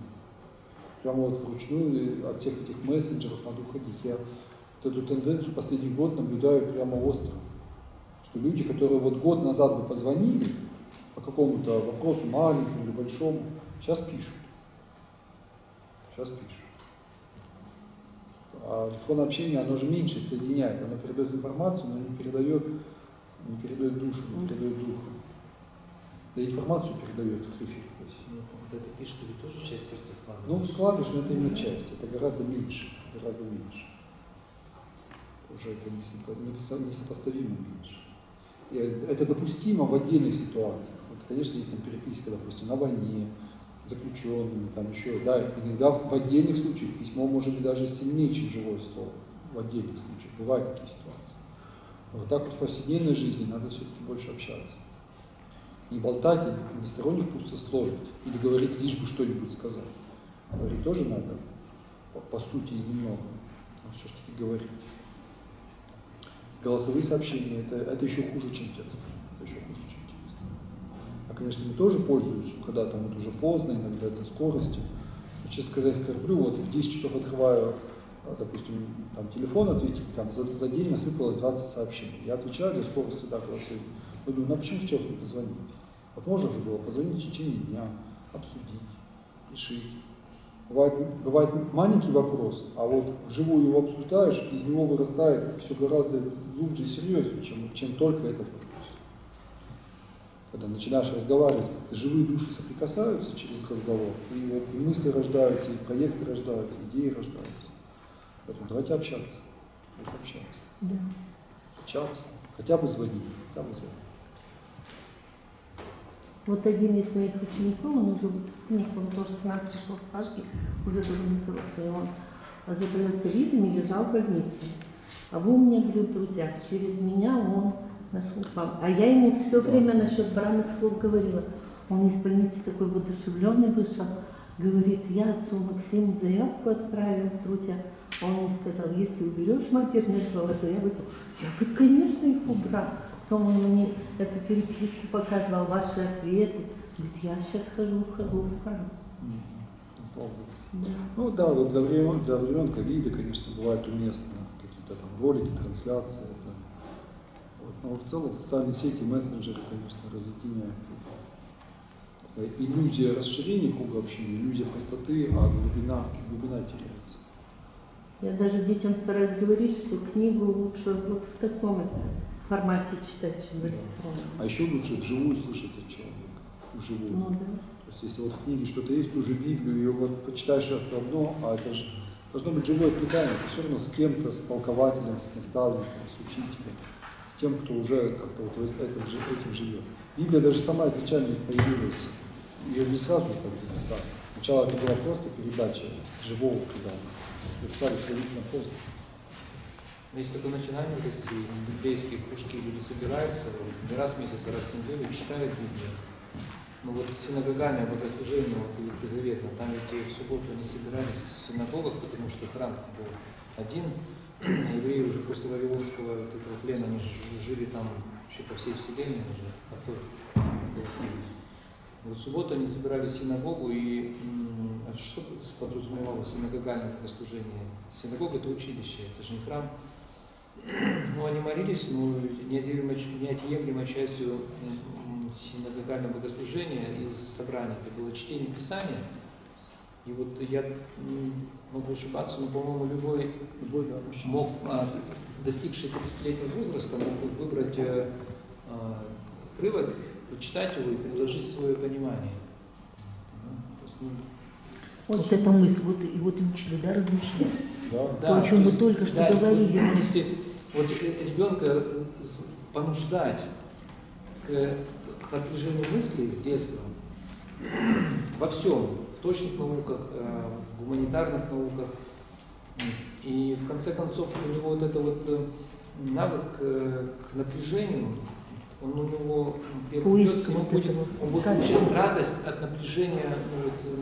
Прямо вот вручную от всех этих мессенджеров надо уходить. Я вот эту тенденцию последний год наблюдаю прямо остро, что люди, которые вот год назад бы позвонили, по какому-то вопросу маленькому или большому, сейчас пишут. А электронное общение, оно же меньше соединяет, оно передает информацию, но не передает душу, не передает духа. Да и информацию передает в крифе. Вот это пишет, ведь тоже часть сердца вкладываешь. Ну, вкладываешь, но это именно часть, это гораздо меньше, гораздо меньше. Уже это несопоставимо меньше. И это допустимо в отдельных ситуациях. Вот, конечно, есть там переписка, допустим, на войне, заключенными, там еще, да, иногда в отдельных случаях письмо может быть даже сильнее, чем живое слово. В отдельных случаях бывают такие ситуации. Но вот так вот в повседневной жизни надо все-таки больше общаться. Не болтать, не сторонних пустословить, или говорить лишь бы что-нибудь сказать. Говорить тоже надо, по сути, немного, но все-таки говорить. Голосовые сообщения, это еще хуже, чем текст. Это еще хуже, чем текст. А, конечно, мы тоже пользуемся, когда там вот уже поздно, иногда до скорости. Но, честно сказать, скорблю, вот в 10 часов открываю, допустим, там телефон ответить, там за день насыпалось 20 сообщений. Я отвечаю для скорости, да, голосовые. Я думаю, ну а почему же человек не позвонит? Вот можно же было позвонить в течение дня, обсудить, решить. Бывает маленький вопрос, а вот вживую его обсуждаешь, из него вырастает все гораздо глубже и серьезнее, чем только этот вопрос. Когда начинаешь разговаривать, как-то живые души соприкасаются через разговор, и вот и мысли рождаются, и проекты рождаются, идеи рождаются. Поэтому давайте общаться. Да. Общаться. Хотя бы звонить. Вот один из моих учеников, он уже выпускник, он тоже к нам пришел с Пашки, уже довольно взрослый, он заболел ковидом и лежал в больнице. А вы у меня, говорю, в друзьях, через меня он нашел к вам. А я ему все время насчет бранных слов говорила. Он из больницы такой воодушевленный вышел, говорит, я отцу Максиму заявку отправил, друзья. А он мне сказал, если уберешь матерные слова, то я вызову. Я говорю, конечно, их убрал. Потом он мне эту переписку показывал, ваши ответы. Говорит, я сейчас хожу в храм. Слава Богу. Да. Ну да, вот для времен ковида, конечно, бывает уместно какие-то там ролики, трансляции. Да. Вот. Но в целом социальные сети, мессенджеры, конечно, разъединяют. Иллюзия расширения круга общения, иллюзия простоты, а глубина теряется. Я даже детям стараюсь говорить, что книгу лучше вот в таком формате читать, чем в электронном. А еще лучше вживую слышать от человека. Вживую. Ну, да. То есть если вот в книге что-то есть, ту же Библию, ее вот почитаешь это одно, а это же должно быть живое питание, это все равно с кем-то, с толкователем, с наставником, с учителем, с тем, кто уже как-то вот этим живет. Библия даже сама изначально появилась, ее же не сразу так записали. Сначала это была просто передача живого предания. Написали сравнительно поздно. Есть такое начинание в России, библейские кружки, люди собираются, не раз в месяц, а раз в неделю читают Библию. Ну вот синагогальное богослужение, вот ветхозаветное, там ведь и в субботу они собирались в синагогах, потому что храм был один. Евреи уже после Вавилонского вот этого плена, они жили там вообще по всей вселенной уже. Вот в субботу они собирались в синагогу, и что подразумевало синагогальное богослужение? Синагога — это училище, это же не храм. Ну, они молились, но неотъемлемой частью синагогального богослужения из собрания это было чтение Писания. И вот я могу ошибаться, но, по-моему, любой Да, мог, достигший 30-летнего возраста, мог выбрать отрывок, прочитать его и предложить свое понимание. Вот эта мысль, вот учили, да, размышлять. Да. То, о чем мы только что говорили. Если вот ребенка понуждать к напряжению мыслей с детства, во всем, в точных науках, в гуманитарных науках, и в конце концов у него вот это вот навык к напряжению, он у него приобретется, он будет получать радость от напряжения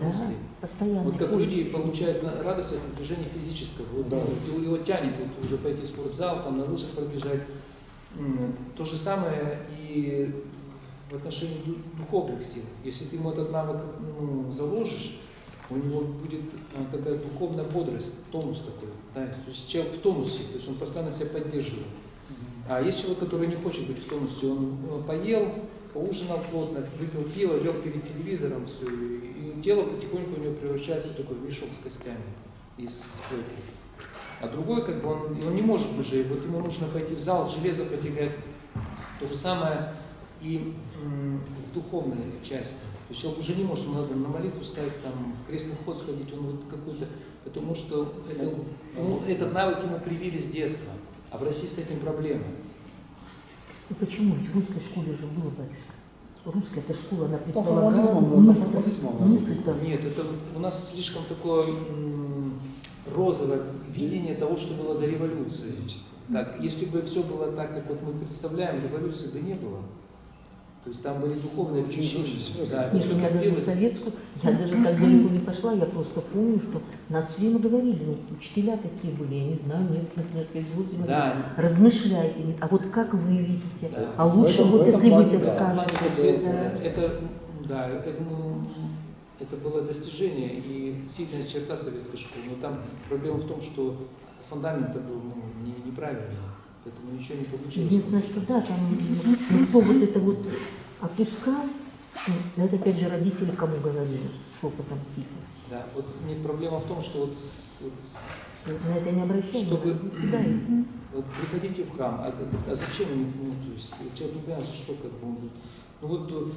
мыслей. Постоянно. Вот как люди получают радость от напряжения физического. Вот, Да. его тянет вот, уже пойти в спортзал, там на лыжах пробежать. То же самое и в отношении духовных сил. Если ты ему этот навык заложишь, у него будет такая духовная бодрость, тонус такой. Да? То есть человек в тонусе, то есть он постоянно себя поддерживает. А есть человек, который не хочет быть в тонусе, он поел, поужинал плотно, выпил пиво, лег перед телевизором, все, и тело потихоньку у него превращается в такой мешок с костями из плоти. А другой, как бы, он не может уже, вот ему нужно пойти в зал, железо потягать. То же самое и в духовной части. То есть человек уже не может, ему надо на молитву ставить, там, в крестный ход сходить, он вот какой-то, потому что этот навык ему привили с детства. А в России с этим проблема. И почему? В русской школе же было, батюшка. Русская эта школа, она Там предполагала формализмом, мысль-то. Нет, это у нас слишком такое розовое видение того, что было до революции. Так, если бы все было так, как вот мы представляем, революции бы не было. То есть там были духовные учения. Да, Нет, все у меня даже в копилось. советскую, я даже так далеко не пошла, я просто помню, что нас все время говорили, ну, учителя такие были, я не знаю, нет, Да. размышляйте, нет, а вот как вы видите, Да. а лучше В вот этом если вы плане, так да. скажете. Это было достижение и сильная черта советской школы. Но там проблема в том, что фундамент был неправильный, поэтому ничего не получилось. Единственное, что да, там, ну, кто вот это вот опускал, ну, это опять же родители кому говорили, шепотом тихо. Да, вот проблема в том, что На это не обращали. Чтобы- Да, вот приходите в храм, а зачем то есть человек не понимает, что как бы он будет. Ну вот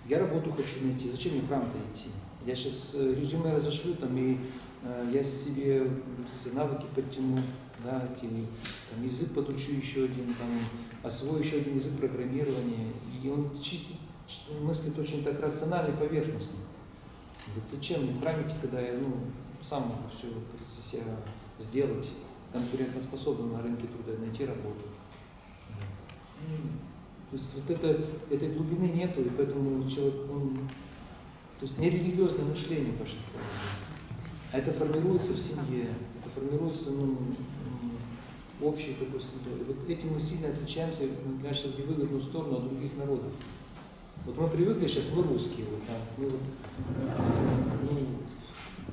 я работу хочу найти, зачем мне в храм-то идти? Я сейчас резюме разошлю там, и я себе все навыки подтяну, да, там, язык подучу еще один, там, освою еще один язык программирования. И он чистит, мыслит очень так рационально и поверхностно. Говорит, зачем мне в храме идти, когда я сам могу все себя сделать, конкурентоспособен на рынке труда, найти работу. То есть вот этой глубины нету, и поэтому человек, то есть нерелигиозное мышление большинства людей. А это формируется в семье, это формируется общей такой средой. Вот этим мы сильно отличаемся, конечно, в невыгодную сторону от других народов. Вот мы привыкли сейчас, мы русские,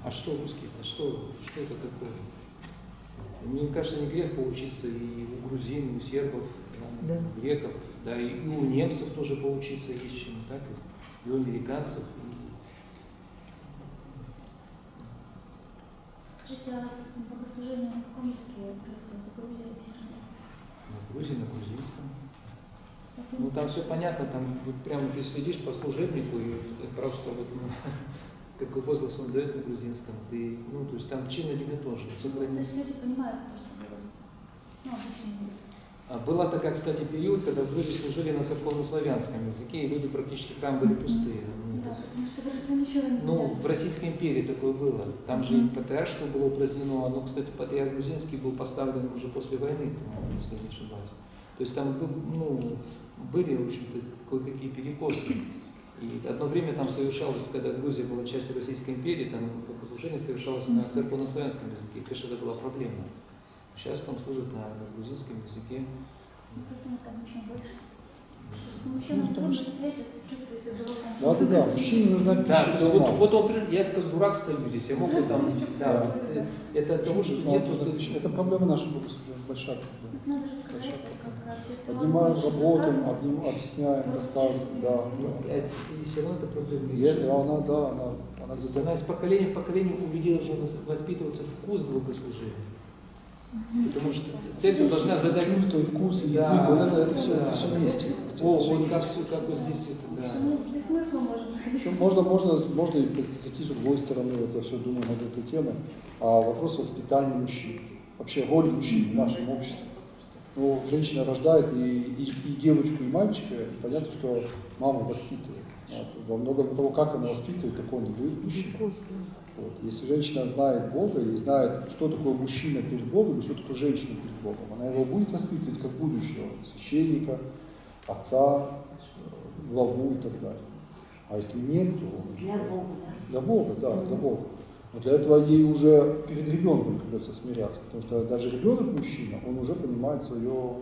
а что русские-то, что это такое? Мне кажется, не грех поучиться и у грузин, и у сербов, Да. у греков, да, и у немцев тоже поучиться есть чему, так, и у американцев. Скажите, а богослужение на каком языке происходит? В Грузии или в Сербии? На Грузии, на грузинском. Ну там все понятно, там вот прямо ты следишь по служебнику и просто вот, как возглас он дает на грузинском, ты, то есть там чин один и тот же. То есть люди понимают то, что говорится? Ну, обычные люди. Был такой, кстати, период, когда в Грузии служили на церковно-славянском языке, и люди практически там были пустые. Да, потому что просто ничего не В Российской империи такое было. Там же и патриаршество было упразднено, оно, кстати, патриарх грузинский был поставлен уже после войны, по-моему, если не ошибаюсь. То есть там были, в общем-то, кое-какие перекосы. И одно время там совершалось, когда Грузия была частью Российской империи, там богослужение совершалось на церковно-славянском языке. Конечно, это была проблема. Сейчас там служат на грузинском языке. Поэтому там очень больше. Мужчина трудно встретить, чувствует себя дураком. Да, мужчине нужна Да, пища то для есть ума. вот он, я как дурак стою здесь, я мог бы там, да, это от того, что нету. Это проблема нашего богослужения, большая проблема. Надо рассказать, как отец Поднимаем, Иван работаем, рассказывал. объясняем, рассказываем, да. И все равно это проблема. И она То есть она из поколения в поколение у людей должен воспитываться вкус к богослужению. Потому что церковь должна задать чувство, и вкус, и язык, Да. вот это все вместе. вот как вот здесь это, да. Что мы без смысла можем находиться. Причем можно и зайти с другой стороны, вот я все думаю над этой темой, а вопрос воспитания мужчин, вообще роль мужчин в нашем обществе. Ну, женщина рождает и девочку, и мальчика, и понятно, что мама воспитывает. Вот. Во многом того, как она воспитывает, так он и будет мужчина. Вот. Если женщина знает Бога и знает, что такое мужчина перед Богом и что такое женщина перед Богом, она его будет воспитывать как будущего священника, отца, главу и так далее. А если нет, то Для Бога, да. для Бога, да, для Бога. Но для этого ей уже перед ребенком придется смиряться, потому что даже ребенок мужчина, он уже понимает свое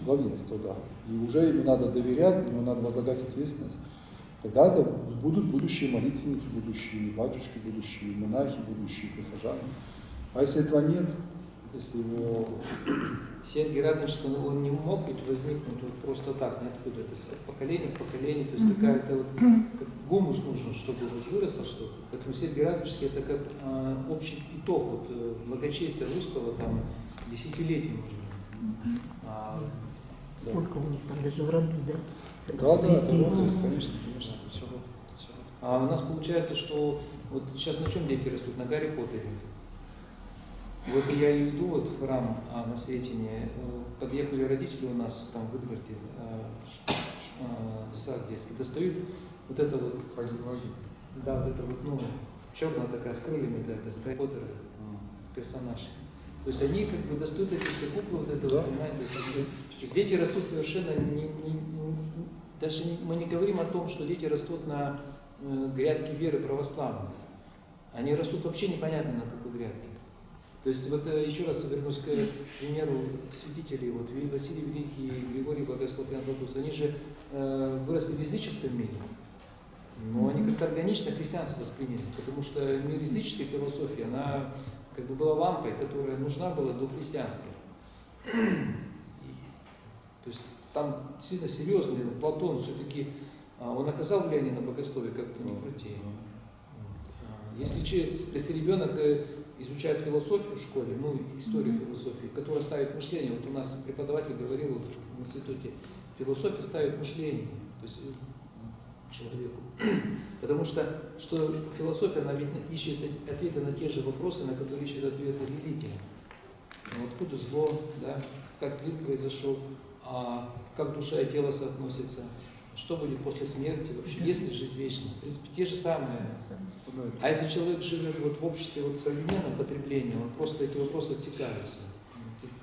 главенство, да. И уже ему надо доверять, ему надо возлагать ответственность. Тогда это будут будущие молитвенники, будущие батюшки, будущие монахи, будущие прихожане. А если этого нет, если его... Сергий Радович, что он не мог ведь возникнуть вот просто так, ниоткуда. Это от поколения к поколению, то есть какая-то вот, как гумус нужен, чтобы вот выросло что-то. Поэтому Сергий Радонежский это как общий итог вот, благочестия русского там десятилетий, может быть. Сколько у них там даже в роду, да? Да, это работает, конечно, все работает. А у нас получается, что вот сейчас на чем дети растут? На Гарри Поттере. И вот я иду вот в храм на Сретенье, подъехали родители у нас там в Эдгарде, сад детский, достают вот это вот, да, вот это вот, ну, черная такая с крыльями, да, это с Гарри Поттера персонаж. То есть они как бы достают эти все куклы, вот это вот, понимаете, то есть дети растут совершенно даже мы не говорим о том, что дети растут на грядке веры православной. Они растут вообще непонятно на какой грядке. То есть вот еще раз вернусь к примеру святителей, вот Василий Великий и Григорий Богослов, Ян Златоуст, они же выросли в языческом мире, но они как-то органично христианство восприняли, потому что мир языческой философии, она как бы была лампой, которая нужна была до христианства. То есть там сильно серьезный, Платон все-таки, он оказал влияние на богословие, как-то не крути. Если ребенок изучает философию в школе, ну, историю философии, которая ставит мышление, вот у нас преподаватель говорил вот, в институте, философия ставит мышление, то есть человеку. Потому что философия, она ведь ищет ответы на те же вопросы, на которые ищет ответы религия. Ну, откуда зло, да, как мир произошел, как душа и тело соотносятся, что будет после смерти вообще, есть ли жизнь вечная. В принципе, те же самые. А если человек живет вот в обществе вот современного потребления, он просто эти вопросы отсекаются.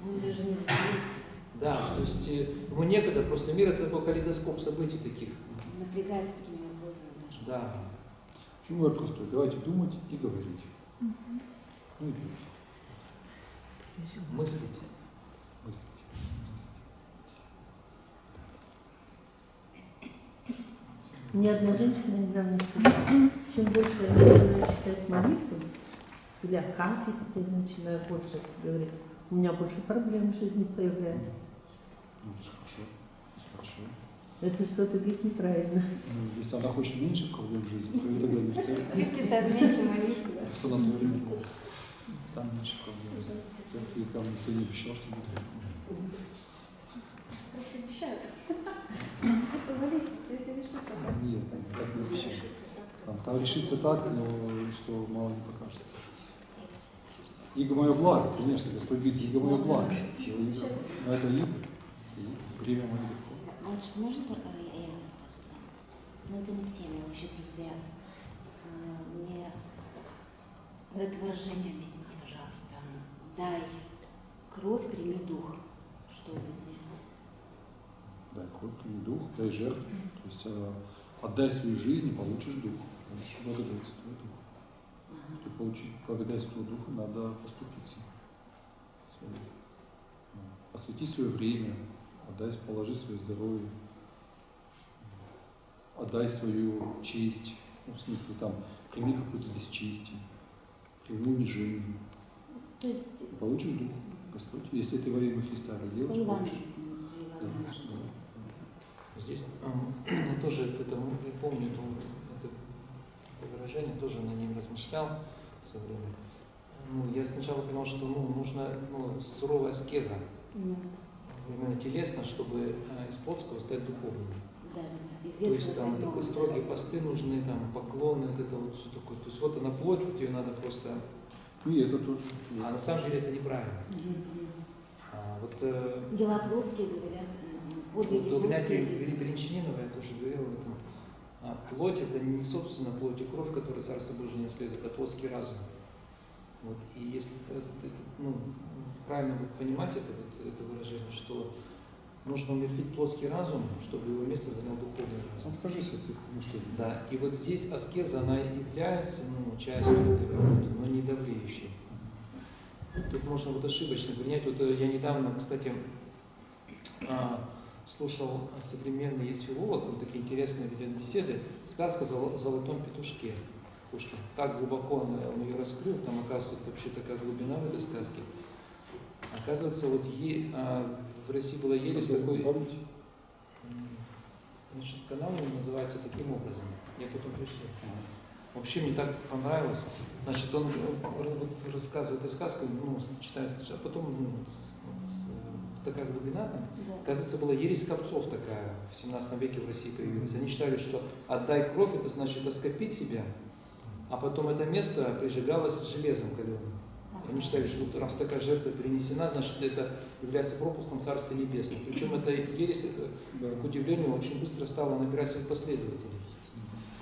Он даже не задумывается. Да, то есть ему некогда, просто мир это такой калейдоскоп событий таких. Напрягается такими вопросами даже. Да. Почему я простой? Давайте думать и говорить. Ну и пить. Мыслить. Мыслить. Мне одна женщина недавно сказала, чем больше я начинаю читать молитвы, или акафисты начинаю больше говорить, у меня больше проблем в жизни появляется. Ну, это же хорошо. Хорошо. Это что-то ведь неправильно. Ну, если она хочет меньше проблем в жизни, то ее тогда не в церкви. Читать меньше молитвы, да? В санатории. Там меньше проблем. В церкви там никто не обещал, что будет. Просто обещают. Помолись, здесь решится так. Нет, так не обещал. Там решится так, но что мало не покажется. Иго мое благо, конечно, Господь говорит, иго мое благо. Но это иго, и время мое легко. Мальчик, можно я вопрос задам? Ну, это не к теме, вообще просто я... Мне вот это выражение объясните, пожалуйста. Дай кровь, прими дух. Что объясняет? Дай кровь, прими дух, дай жертву. То есть отдай свою жизнь и получишь дух. Получишь благодетельство духа. Чтобы получить благодетельство духа, надо поступиться. Посвяти свое время, положи свое здоровье, отдай свою честь. Ну, в смысле, там, прими какое-то бесчестие, прими унижение. То есть... И получишь дух, Господь. Если ты во имя Христа это делаешь, получишь. Да. Здесь я тоже это, помню это выражение, тоже на нем размышлял со временем. Ну, я сначала понял, что нужна суровая аскеза, именно телесно, чтобы из плотского стать духовным. Да. То есть там такие строгие посты нужны, там поклоны, вот это вот все такое. То есть вот она плоть, вот ее надо просто... И это тоже. А на самом деле это неправильно. Дела плотские, говорят, подвиги До Игнатия плотские. Бринчанинова я тоже говорил об этом. Плоть это не собственно плоть и кровь, которая Царство Божие не наследует, а плотский разум. Вот. И если правильно понимать это выражение, что нужно умертвить плотский разум, чтобы его место занял духовный разум. Откажись от всех мышления. Да, и вот здесь аскеза, она является частью этой работы, но не давлеющей. Тут можно вот ошибочно принять. Вот я недавно, кстати, слушал современный есть филолог, он такие интересные ведет беседы, сказка о золотом петушке Пушкин. Как глубоко он ее раскрыл, там оказывается вообще такая глубина в этой сказке. Оказывается, вот в России была ересь такой... Помните? Значит, канал называется таким образом. Я потом пришлю. Вообще мне так понравилось. Значит, он рассказывает эту сказку, ну, читает, а потом такая глубина там. Оказывается, была ересь скопцов такая в 17 веке в России появилась. Они считали, что отдай кровь, это значит оскопить себя, а потом это место прижигалось железом каленым. Они считали, что раз такая жертва перенесена, значит, это является пропуском Царства Небесного. Причем эта ересь, к удивлению, очень быстро стала набирать своих последователей.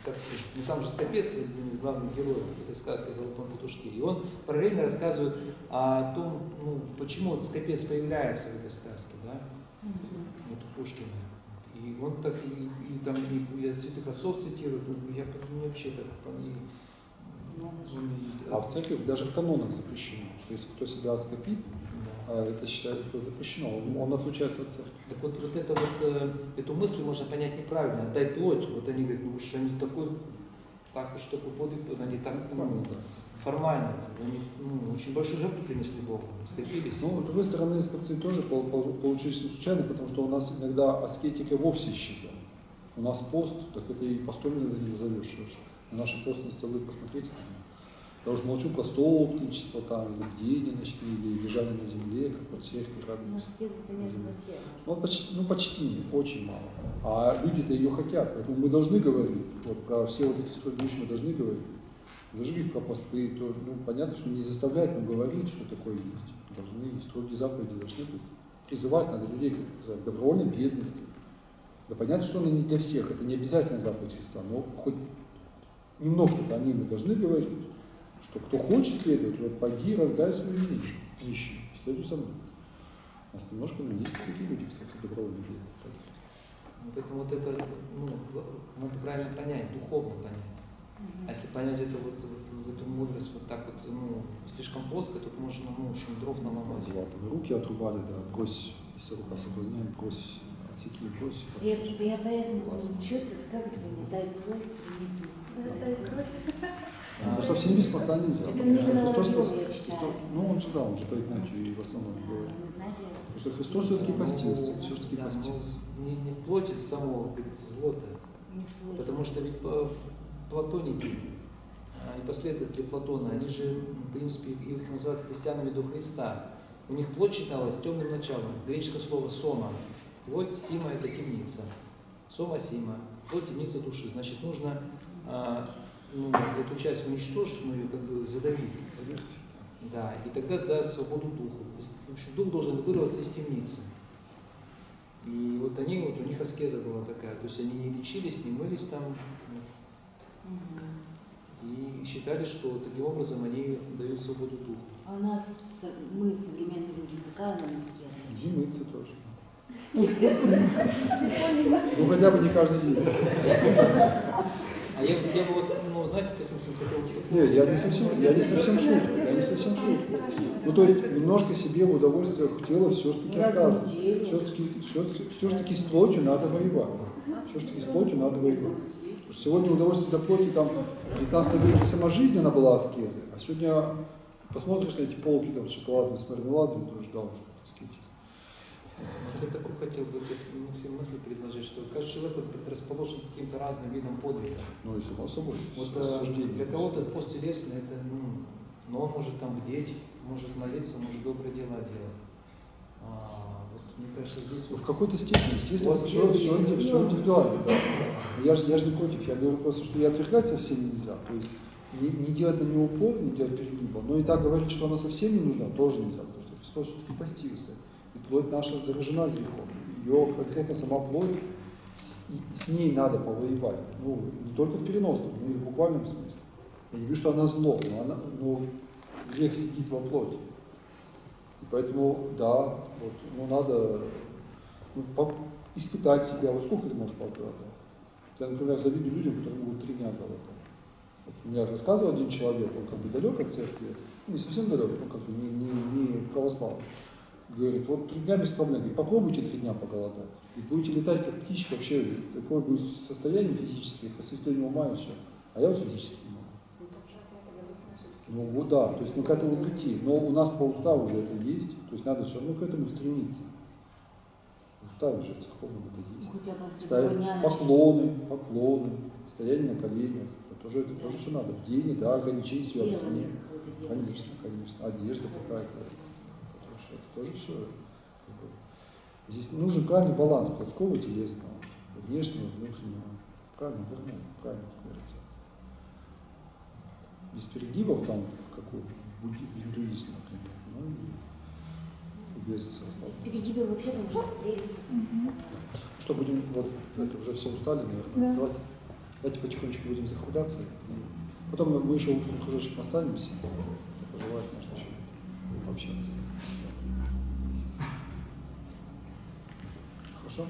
Скопцы. Ну там же Скопец, один из главных героев этой сказки о Золотом петушке. И он параллельно рассказывает о том, ну, почему Скопец появляется в этой сказке, да? Вот у Пушкина. И он так, и там, и святых отцов цитирует, я вообще так, А в церкви даже в канонах запрещено, что если кто себя оскопит, это считается запрещено, он отлучается от церкви. Так вот это вот, эту мысль можно понять неправильно. Отдай плоть. Вот они говорят, ну уж они такой, так уж такой подвиг, они так формально, они очень большую жертву принесли Богу, скопились. Ну, с другой стороны, скопцы тоже получились не случайно, потому что у нас иногда аскетика вовсе исчезает. У нас пост, так это и постом не назовешь. На наши постные столы посмотреть там. Я уже молчу про столпничество, там, или бдения ночные, или лежание на земле, как вот церкви радуются. Ну, почти нет, очень мало. А люди-то ее хотят, поэтому мы должны говорить, вот про все вот эти строгие вещи мы должны говорить. Мы должны говорить про посты, то, ну, понятно, что не заставлять, но говорить, что такое есть. Должны, строгие заповеди должны быть. Призывать надо людей к добровольной бедности. Да понятно, что она не для всех, это не обязательно заповедь Христа, но хоть немножко-то о ней мы должны говорить. Что кто хочет следовать, вот пойди раздай свою вещь, нищим, следуй за мной. У нас немножко, но есть такие люди, кстати, добровольно делают. Поэтому вот это, ну, надо правильно понять, духовно понять. А если понять это вот эту мудрость вот так вот, ну, слишком плоско, то можно, ну, в общем, дров наломать. Руки отрубали, да, брось, если рука соблазняет, брось, отсеки, брось. Я поэтому что-то, как это не дай кровь, не дух. Дай кровь. Ну, совсем без поста нельзя. Это мне Соловьев, я читаю. Ну, он же по Игнатию и в основном говорит. Потому что Христос все-таки постился, все-таки Да, постился. не в плоти самого, говорится, злота. Потому что ведь платоники и последователи Платона, они же, в принципе, их называют христианами до Христа. У них плоть считалась темным началом. Греческое слово сома. Плоть, сима – это темница. Сома, сима. Плоть, темница души. Значит, нужно эту часть уничтожить, ну ее как бы задавить. Да, и тогда даст свободу духу. В общем, дух должен вырваться из темницы. И вот они, вот у них аскеза была такая, то есть они не лечились, не мылись там. И считали, что таким образом они дают свободу духу. А у нас, мы, современные люди, какая нам аскеза? И мыться тоже. Ну хотя бы не каждый день. А я бы вот, ну, знаете, в смысле, хотел... Нет, я не совсем шутка. Ну то есть немножко себе в удовольствие тела все-таки оказывать. Все-таки с плотью надо воевать. Все-таки с плотью надо воевать. Потому что сегодня удовольствие для плоти, там, в 19 веке сама жизнь, она была аскезой. А сегодня посмотришь на эти полки там, с шоколадом, с мармеладом, ты уже дал что-то аскетик. Вот я такой хотел бы все мысли предложить, что каждый человек предрасположен к каким-то разным видам подвига. Ну и само собой. Вот для кого-то пост телесный, это, но он может там бдеть, может молиться, может доброе дело делать. Вот, мне кажется, здесь... В какой-то степени, естественно, все индивидуально. Да. Я же не против, я говорю просто, что и отвергать совсем нельзя. То есть не делать на него упор, не делать перегиба, но и так говорить, что она совсем не нужна, тоже нельзя, потому что Христос все-таки постился. И плоть наша заражена грехом. Ее конкретно сама плоть, с ней надо повоевать. Ну, не только в переносном, но и в буквальном смысле. Я не говорю, что она зло, но грех сидит во плоти. И поэтому, да, вот, надо испытать себя. Вот сколько ты можешь поголодать? Я, например, завидую людям, которые могут 3 дня голодать. Вот, мне рассказывал один человек, он как бы далек от церкви, не совсем далек, но как бы не православный. Говорит, вот 3 дня без проблем. И попробуйте 3 дня поголодать. И будете летать как птичка, вообще такое будет состояние физическое, просветление ума и все. А я вот физически не могу. Ну вот да, то есть к этому прийти. Но у нас по уставу уже это есть, то есть надо все равно к этому стремиться. В уставе же церковном это есть. Хотя бы с этого Стоять, дня начать. поклоны, стояние на коленях. Это тоже все надо. Бдение, да, ограничение себя в сне. Конечно. Одежда какая-то. Это тоже все. Здесь нужен правильный баланс плотского и телесного, внешнего, внутреннего. Правильно, верно, правильно говорится. Без перегибов там в какой-то индуизм, например, ну и без С перегибом вообще нужно прелесть. Что будем, вот это уже все устали, наверное. Давайте потихонечку будем закругляться. И потом мы еще узким кружочком останемся. Кто пожелает, может еще пообщаться. Хорошо?